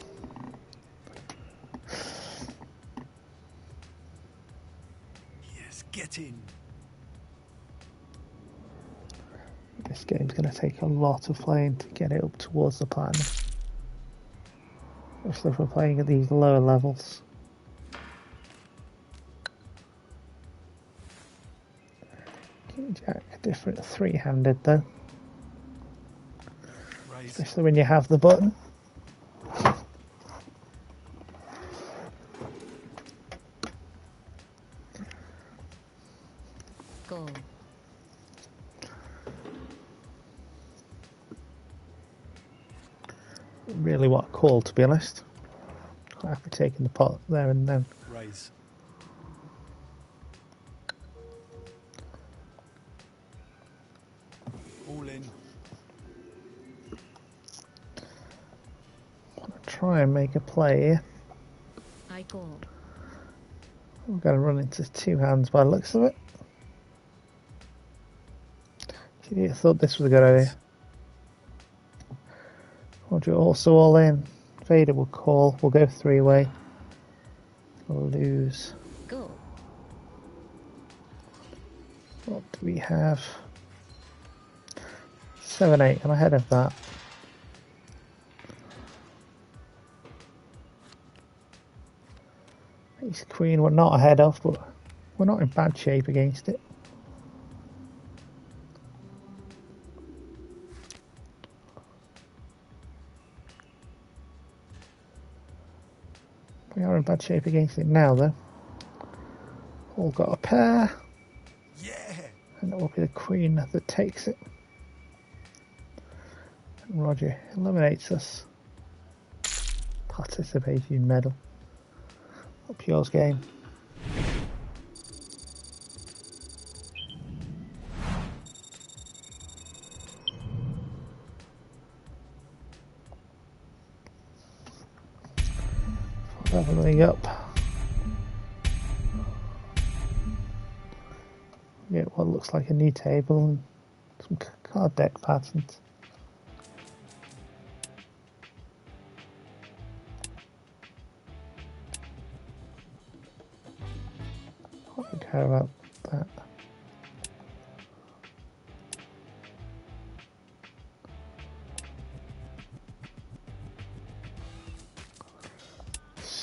Yes, get in. This game's going to take a lot of playing to get it up towards the platinum. Especially if we're playing at these lower levels. King Jack, a different three-handed though. Raise. Especially when you have the button. Go. Really what a call, to be honest. Quite happy taking the pot there and then. Raise. All in. Try and make a play here. I go. We're going to run into 2 hands by the looks of it. I thought this was a good idea. Roger also all in. Vader will call. We'll go 3-way. We'll lose. Go. What do we have? 7-8. I'm ahead of that. Ace Queen we're not ahead of, but we're not in bad shape against it. We are in bad shape against it now, though. All got a pair, Yeah. and it will be the queen that takes it. And Roger eliminates us. Participation medal. Up yours, game. Leveling up. Get what looks like a new table and some card deck patterns. I don't care about that.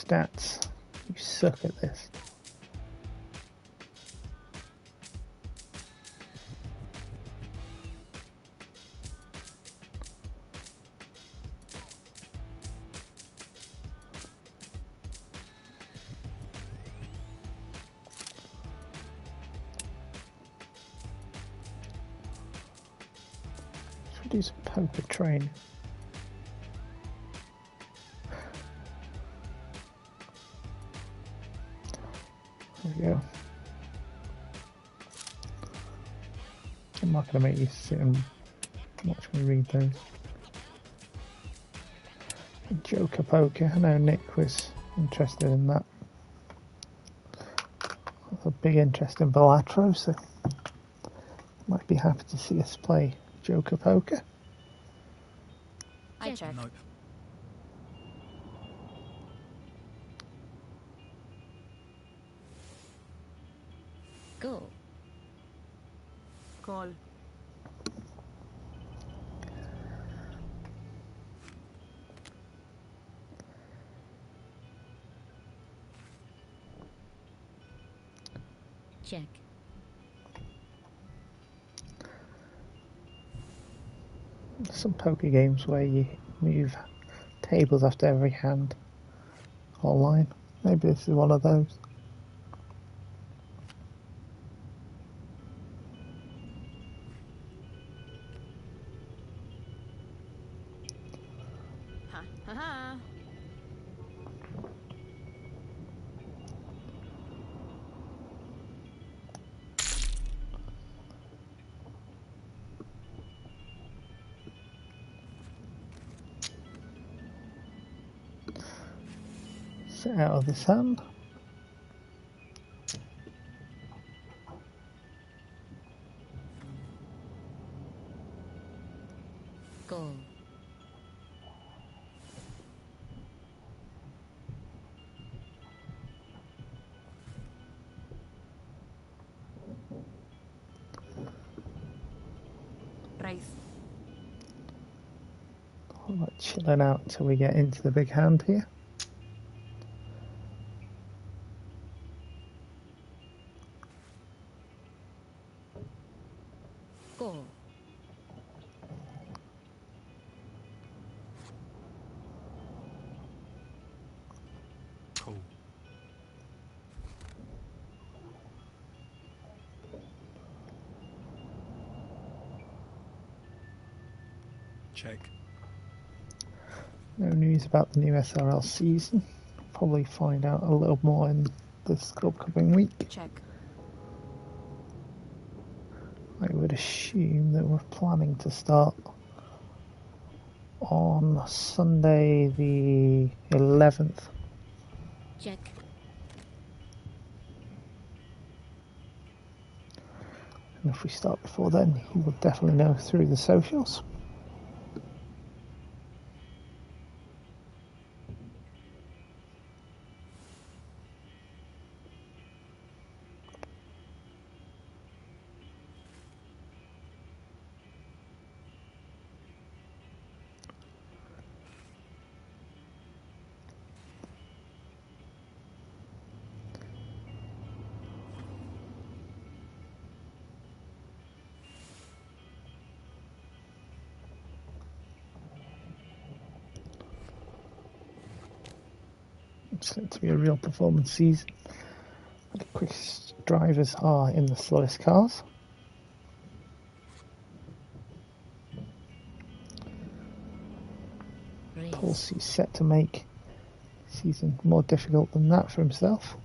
stats. You suck at this. Should we do some poker training? There we go. I'm not going to make you sit and watch me read those. Joker Poker. I know Nick was interested in that. That's a big interest in Balatro, so might be happy to see us play Joker Poker. I check. Nope. Go. Call. Check. Some poker games where you move tables after every hand online. Maybe this is one of those. Ha ha ha. Sit out of this hand. Go. Raise. I'm like chilling out till we get into the big hand here. Go. Cool. Check. No news about the new SRL season. Probably find out a little more in this upcoming week. Check. I would assume that we're planning to start on Sunday the 11th. Check. And if we start before then, you will definitely know through the socials. It's meant to be a real performance season. The quickest drivers are in the slowest cars. Raise. Pulsey's set to make the season more difficult than that for himself,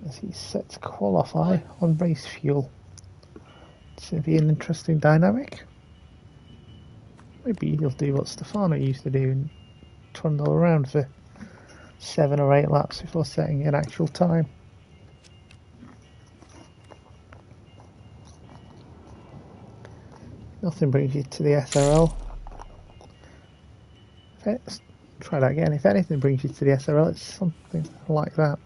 as he's set to qualify on race fuel. It's going to be an interesting dynamic. Maybe he'll do what Stefano used to do and trundle around for 7 or 8 laps before setting an actual time. Nothing brings you to the SRL. Try that again. If anything brings you to the SRL, it's something like that.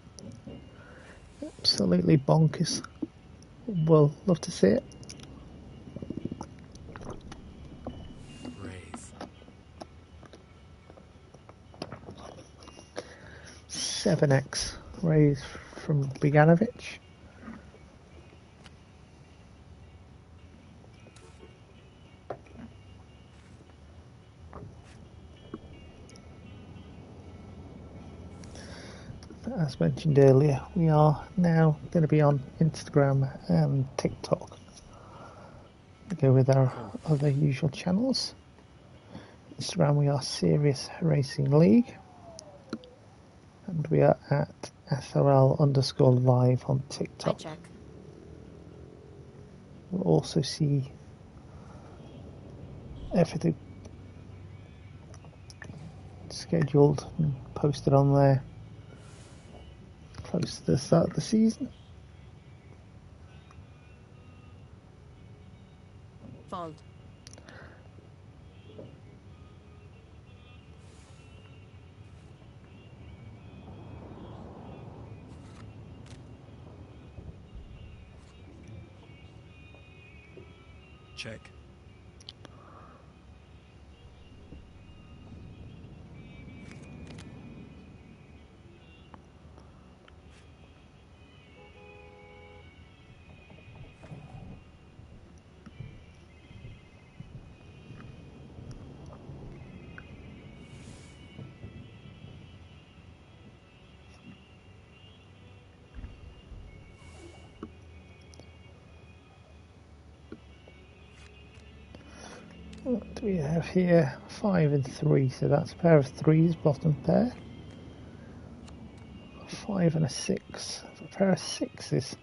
Absolutely bonkers. We'll love to see it. Raise. 7x raise from Bogdanovic. As mentioned earlier, we are now going to be on Instagram and TikTok. We go with our other usual channels. Instagram, we are Serious Racing League, and we are at SRL_live on I TikTok. check. You'll also see everything scheduled and posted on there close to the start of the season. Fold. Check. What do we have here? 5 and 3, so that's a pair of 3s, bottom pair. 5 and a 6, a pair of 6s.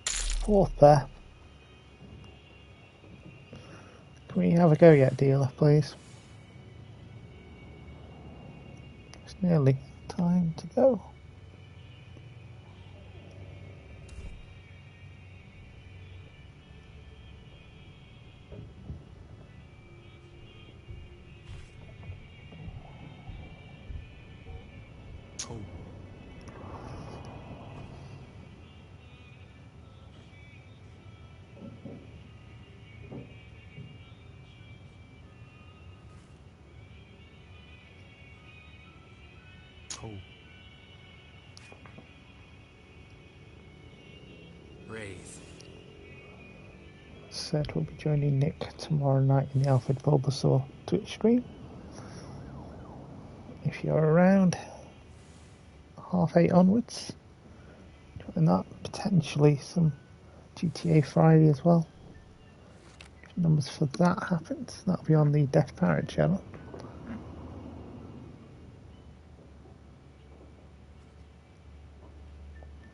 Fourth pair. Can we have a go yet, dealer, please? It's nearly time to go. Cool. Cool. Raise. Said we'll be joining Nick tomorrow night in the Alfred Bulbasaur Twitch stream. If you're around, 8:30 onwards. And that, potentially some GTA Friday as well. If numbers for that happens, that'll be on the Death Parrot channel.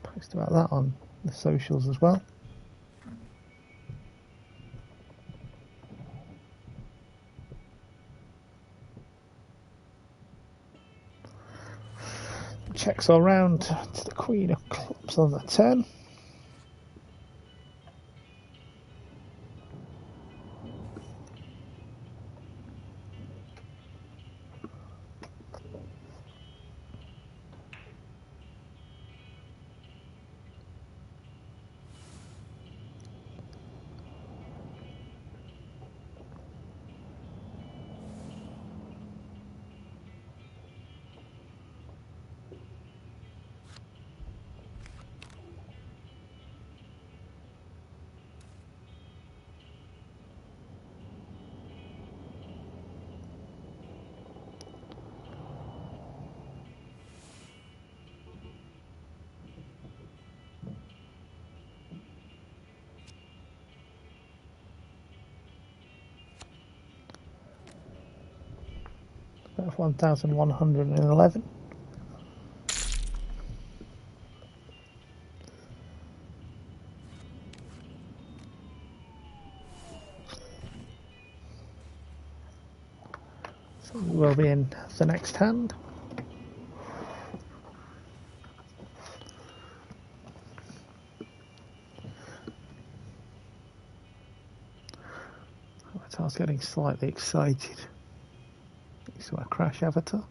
Post about that on the socials as well. Checks all round to the Queen of Clubs on the 10. About 1,111. So we will be in the next hand. Avatar's getting slightly excited. You saw a crash, Avatar.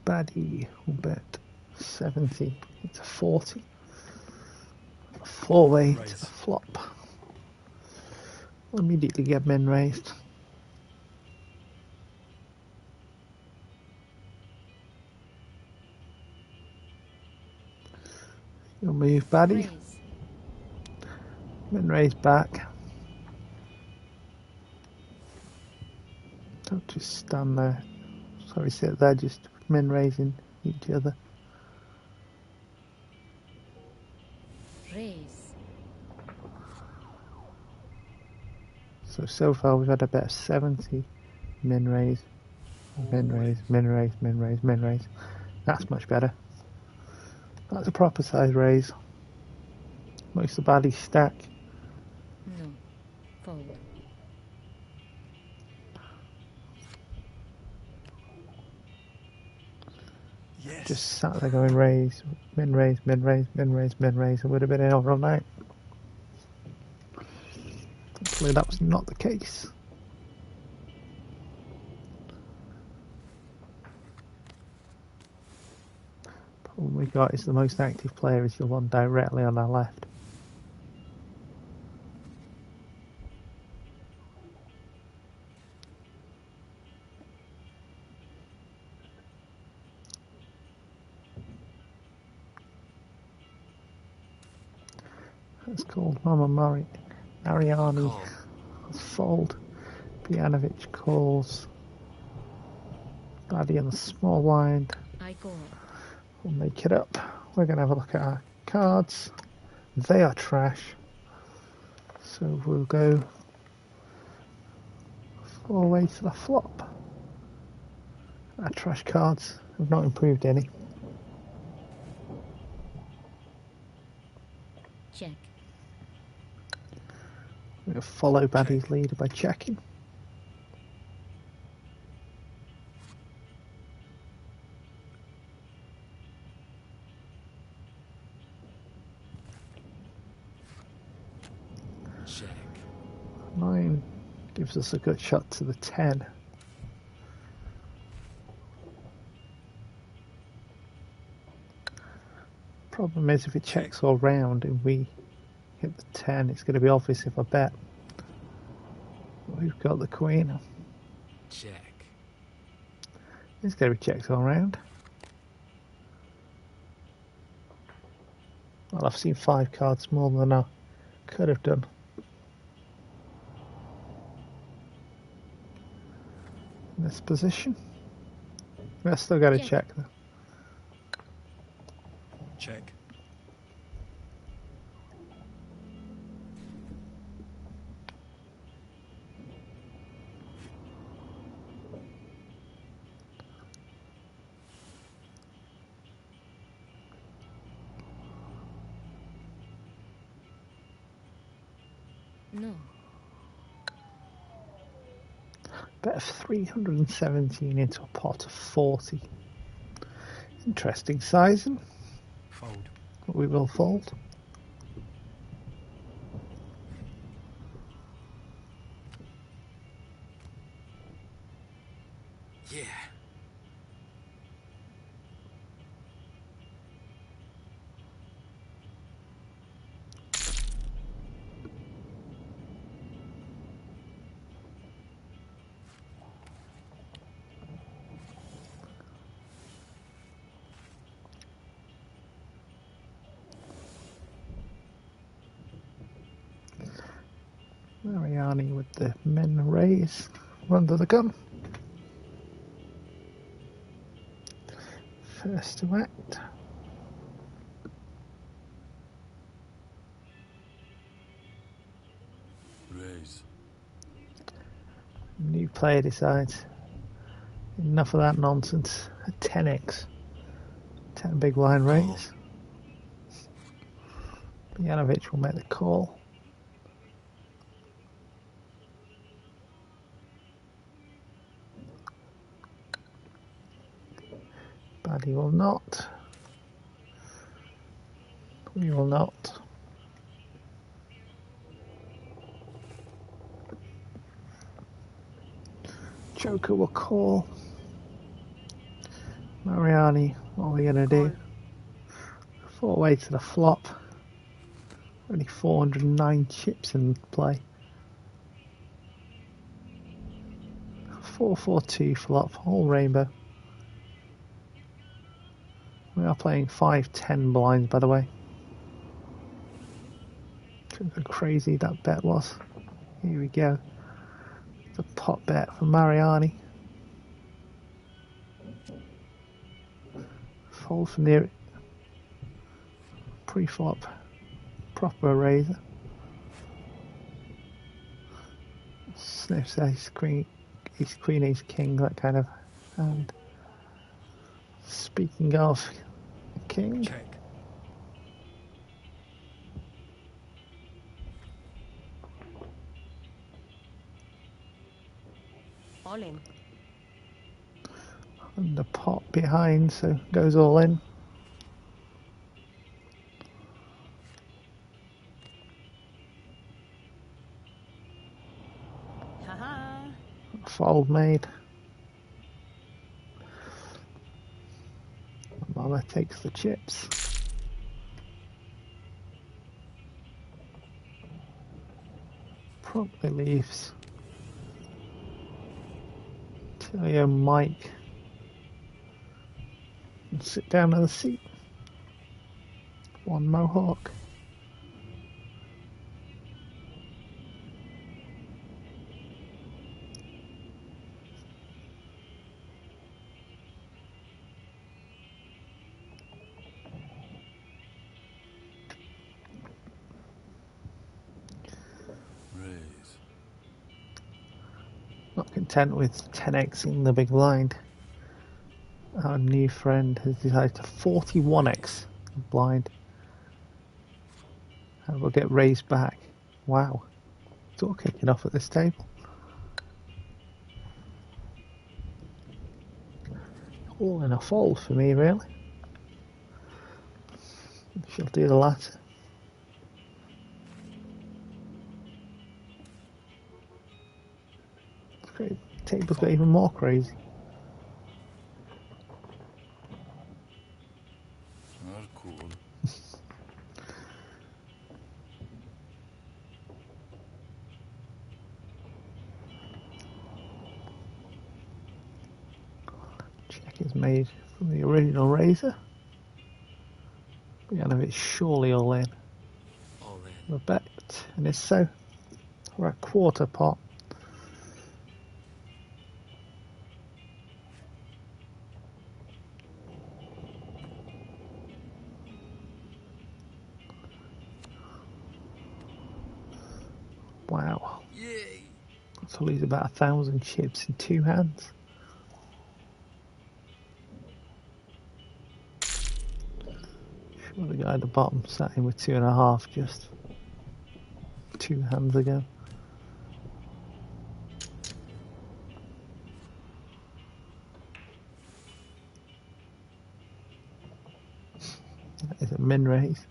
Baddie will bet 70 into 40. Four-way to Raise. the flop. Will immediately get min raised. You'll move Baddie. Raise. Min raise back. Don't just stand there. Sorry, sit there, just min raising each other. Raise. So far we've had a bet of 70. Min raise. Min raise, min raise, min raise, min raise. That's much better. That's a proper size raise. Most of the baddies stack. No. Fold. Yes. Just sat there going raise, min raise, min raise, min raise, min raise. It would have been in all night. Thankfully that was not the case. Problem we got is the most active player is the one directly on our left. That's called Mama Mariani. Call. Fold. Bjanovic calls. Baddie on the small blind. I call. We'll make it up. We're going to have a look at our cards. They are trash. So we'll go 4-way to the flop. Our trash cards have not improved any. Check. We'll follow Baddie's lead by checking. Check. 9 gives us a good shot to the 10. Problem is if it checks all round and we hit the 10, it's going to be obvious if I bet. We've got the queen. Check. It's going to be checked all round. Well, I've seen 5 cards more than I could have done. In this position. I've still got to Check. check though. Check. No. Bet of 317 into a pot of 40. Interesting sizing, Fold. but we will fold. Yeah. Mariani with the min raise under the gun. First to act. Raise. New player decides enough of that nonsense. A 10x. 10 big blind raise. Bjanovic will make the call. Baddie will not. We will not. Joker will call. Mariani, what are we going to do? Call. 4 away to the flop. Only 409 chips in play. 4-4-2 flop, all rainbow. We are playing 5-10 blinds, by the way. Look how crazy that bet was. Here we go. The pot bet for Mariani. Fold from near pre-flop. Proper razor. Sniffs ace queen, ace king, that kind of hand. Speaking of king, Check. All in. and the pot behind, so goes all in. Haha. Fold made. Mama takes the chips. Promptly leaves. Tell you, Mike. And sit down on the seat. One mohawk. Raise. Not content with 10xing the big blind, our new friend has decided to 41x the blind. And we'll get raised back. Wow. It's all kicking off at this table. All in a fold for me, really. She'll do the latter. It's great. Table's got even more crazy. That's cool. Check is made from the original razor. Bojanovic surely all in. All in. The bet, and it's so. We're a quarter pot. Wow. Yay! So lose about 1,000 chips in 2 hands. Sure, the guy at the bottom sat in with 2.5 just 2 hands ago. That is a min raise.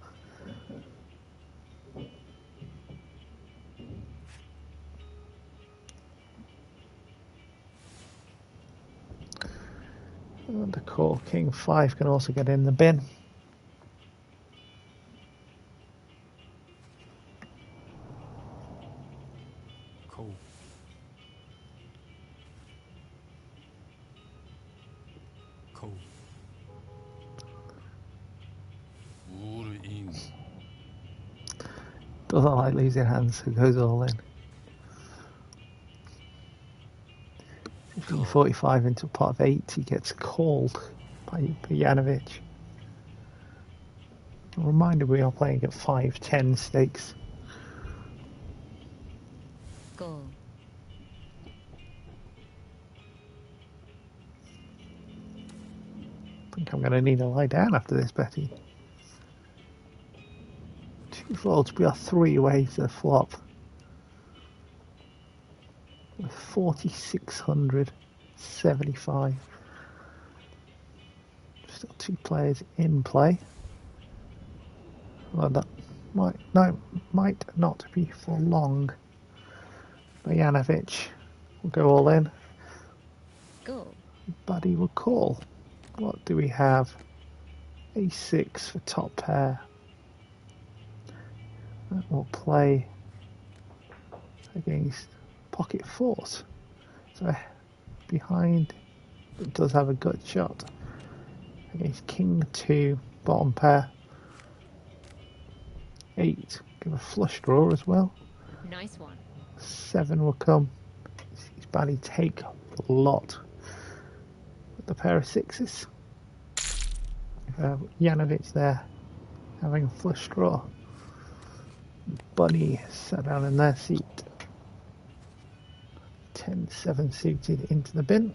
And the call king 5 can also get in the bin. Cool. Cool. All in. Doesn't like losing hands, so goes all in. 15.45 into a pot of 8, he gets called by Bojanovic. A reminder, we are playing at 5-10 stakes. Go. I think I'm going to need to lie down after this, Betty. 2 folds, we are 3 away to the flop. With 4,675. Still 2 players in play. Well, that might not be for long. Bojanovic will go all in. Go. Buddy will call. What do we have? A6 for top pair. That will play against pocket fours. So behind, it does have a gut shot against king 2 bottom pair. 8, give a flush draw as well. Nice one. 7 will come. He's badly take a lot with the pair of sixes. Janovic there having a flush draw. Bunny sat down in their seat. 10-7 suited into the bin.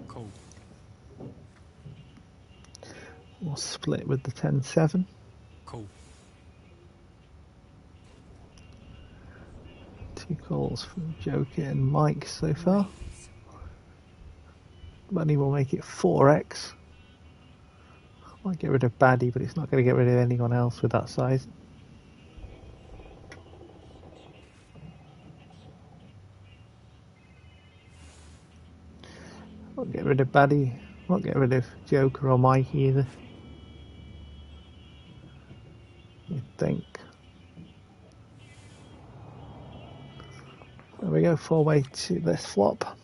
Call. We'll split with the 10-7. Call. 2 calls from Joker and Mike so far. Bunny will make it 4x. Might get rid of Baddie, but it's not going to get rid of anyone else with that size. Won't get rid of Baddie. Won't get rid of Joker or Mike either. You'd think. There we go, 4-way to this flop.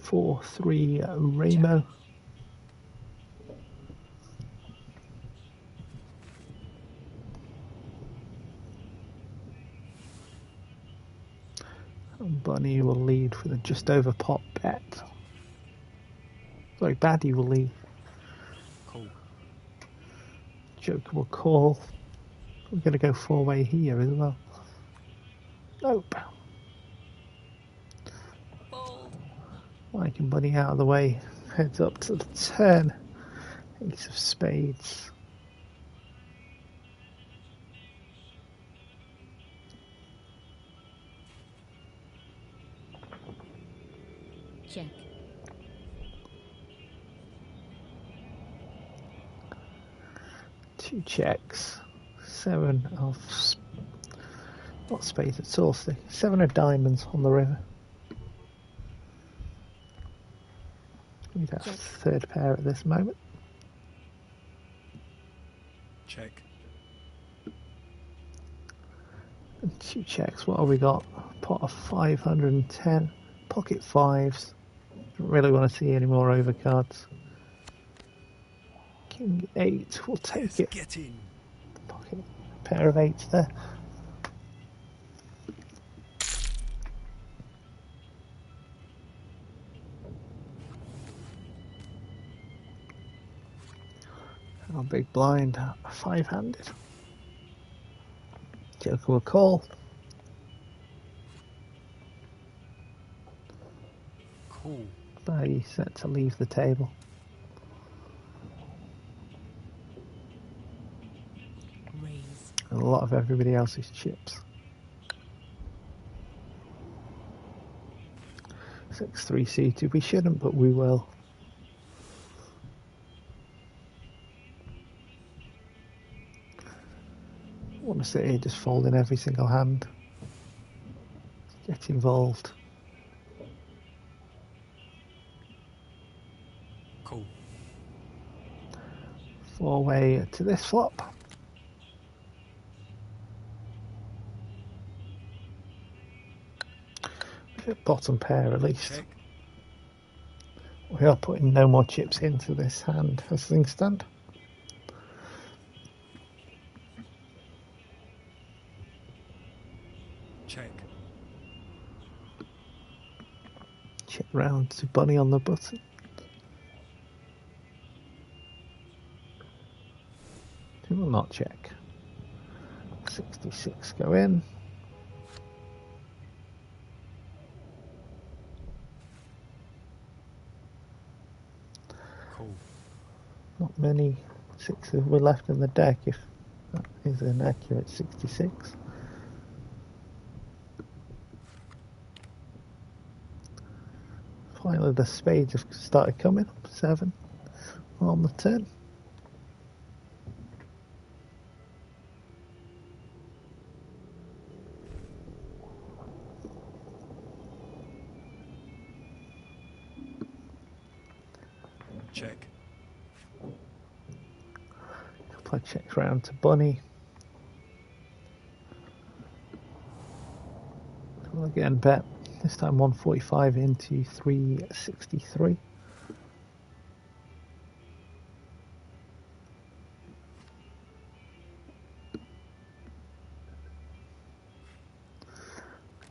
4-3 Rainbow. And Bunny will lead with a just over pot bet. Sorry, Baddie will lead. Call. Joker will call. We're going to go 4-way here as well. Nope. Mike and Bunny out of the way. Heads up to the turn. Ace of spades. Check. Two checks. 7 of not spades at all. 7 of diamonds on the river. We'd have Check. third pair at this moment. Check. And 2 checks. What have we got? Pot of 510. Pocket fives. Don't really want to see any more overcards. King 8. We'll take it. Get in. Pocket pair of 8s there. Our big blind, 5-handed. Joker will call. Call. Baddie set to leave the table. Raise. And a lot of everybody else's chips. 6-3 suited. We shouldn't, but we will. I want to sit here just folding every single hand. Get involved. Call. 4-way to this flop. Bottom pair at least. Check. We are putting no more chips into this hand as things stand. Check. Chip round to Bunny on the button. He will not check. 66 go in. Call. Not many sixes were left in the deck if that is an accurate 66. Finally the spades have started coming up. 7 on the turn. Check. Play checks round to Bunny. We'll again bet. This time 145 into 363.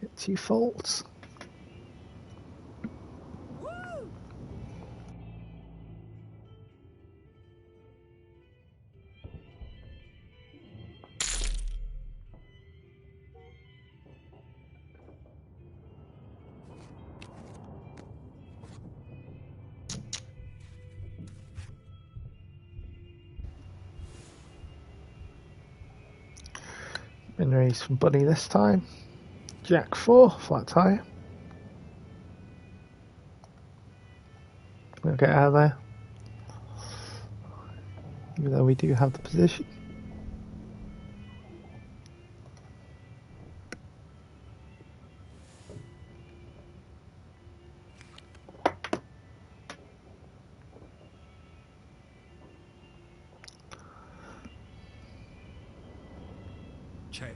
Get 2 faults. Been raised from Bunny this time. Jack 4, flat tire. We'll get out of there. Even though we do have the position. Check.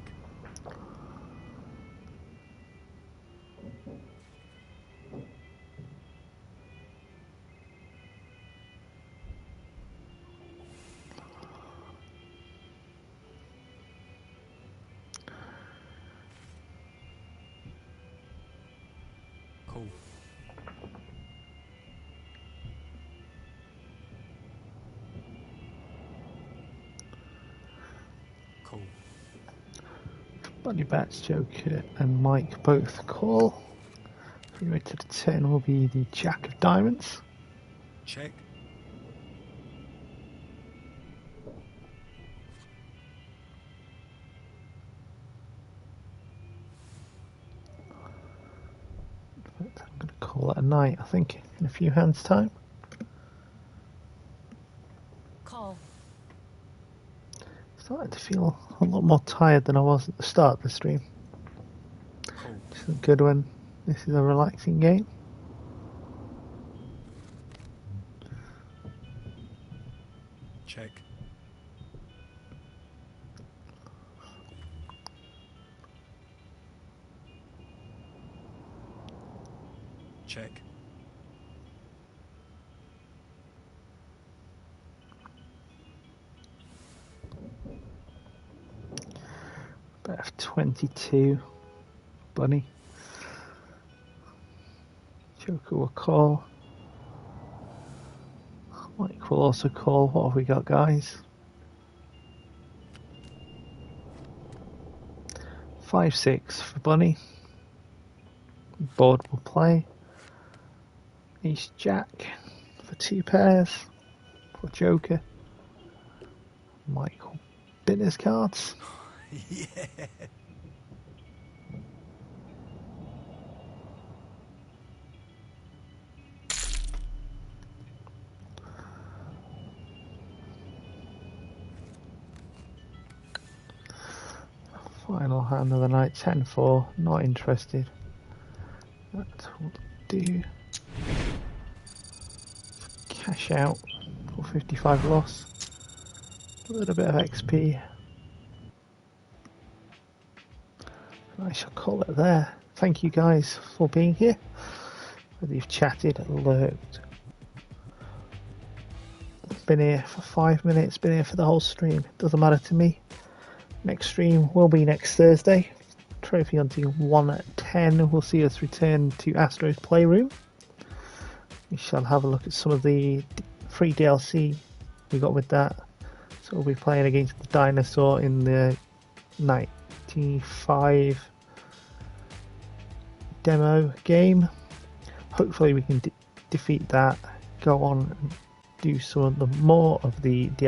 Cool. Cool. Bunny Bats, Joker and Mike both call. Three-way to the 10 will be the Jack of Diamonds. Check. But I'm going to call it a night, I think, in a few hands' time. Call. Starting to feel a lot more tired than I was at the start of the stream. Cool. Which is good when this is a relaxing game. Check. Check. About 22. Bunny. Joker will call. Mike will also call. What have we got, guys? 5-6 for Bunny. Board will play. Ace Jack for 2 pairs for Joker. Mike will bin his cards. Yeah. Final hand of the night, 10-4, not interested. That will do. Cash out for 55 loss. A little bit of XP. I shall call it there. Thank you guys for being here. Whether you've chatted, lurked, been here for 5 minutes, been here for the whole stream, doesn't matter to me. Next stream will be next Thursday. Trophy Hunting 110. We'll see us return to Astro's Playroom. We shall have a look at some of the free DLC we got with that. So we'll be playing against the dinosaur in the 95 demo game. Hopefully we can defeat that, go on and do some of the more of the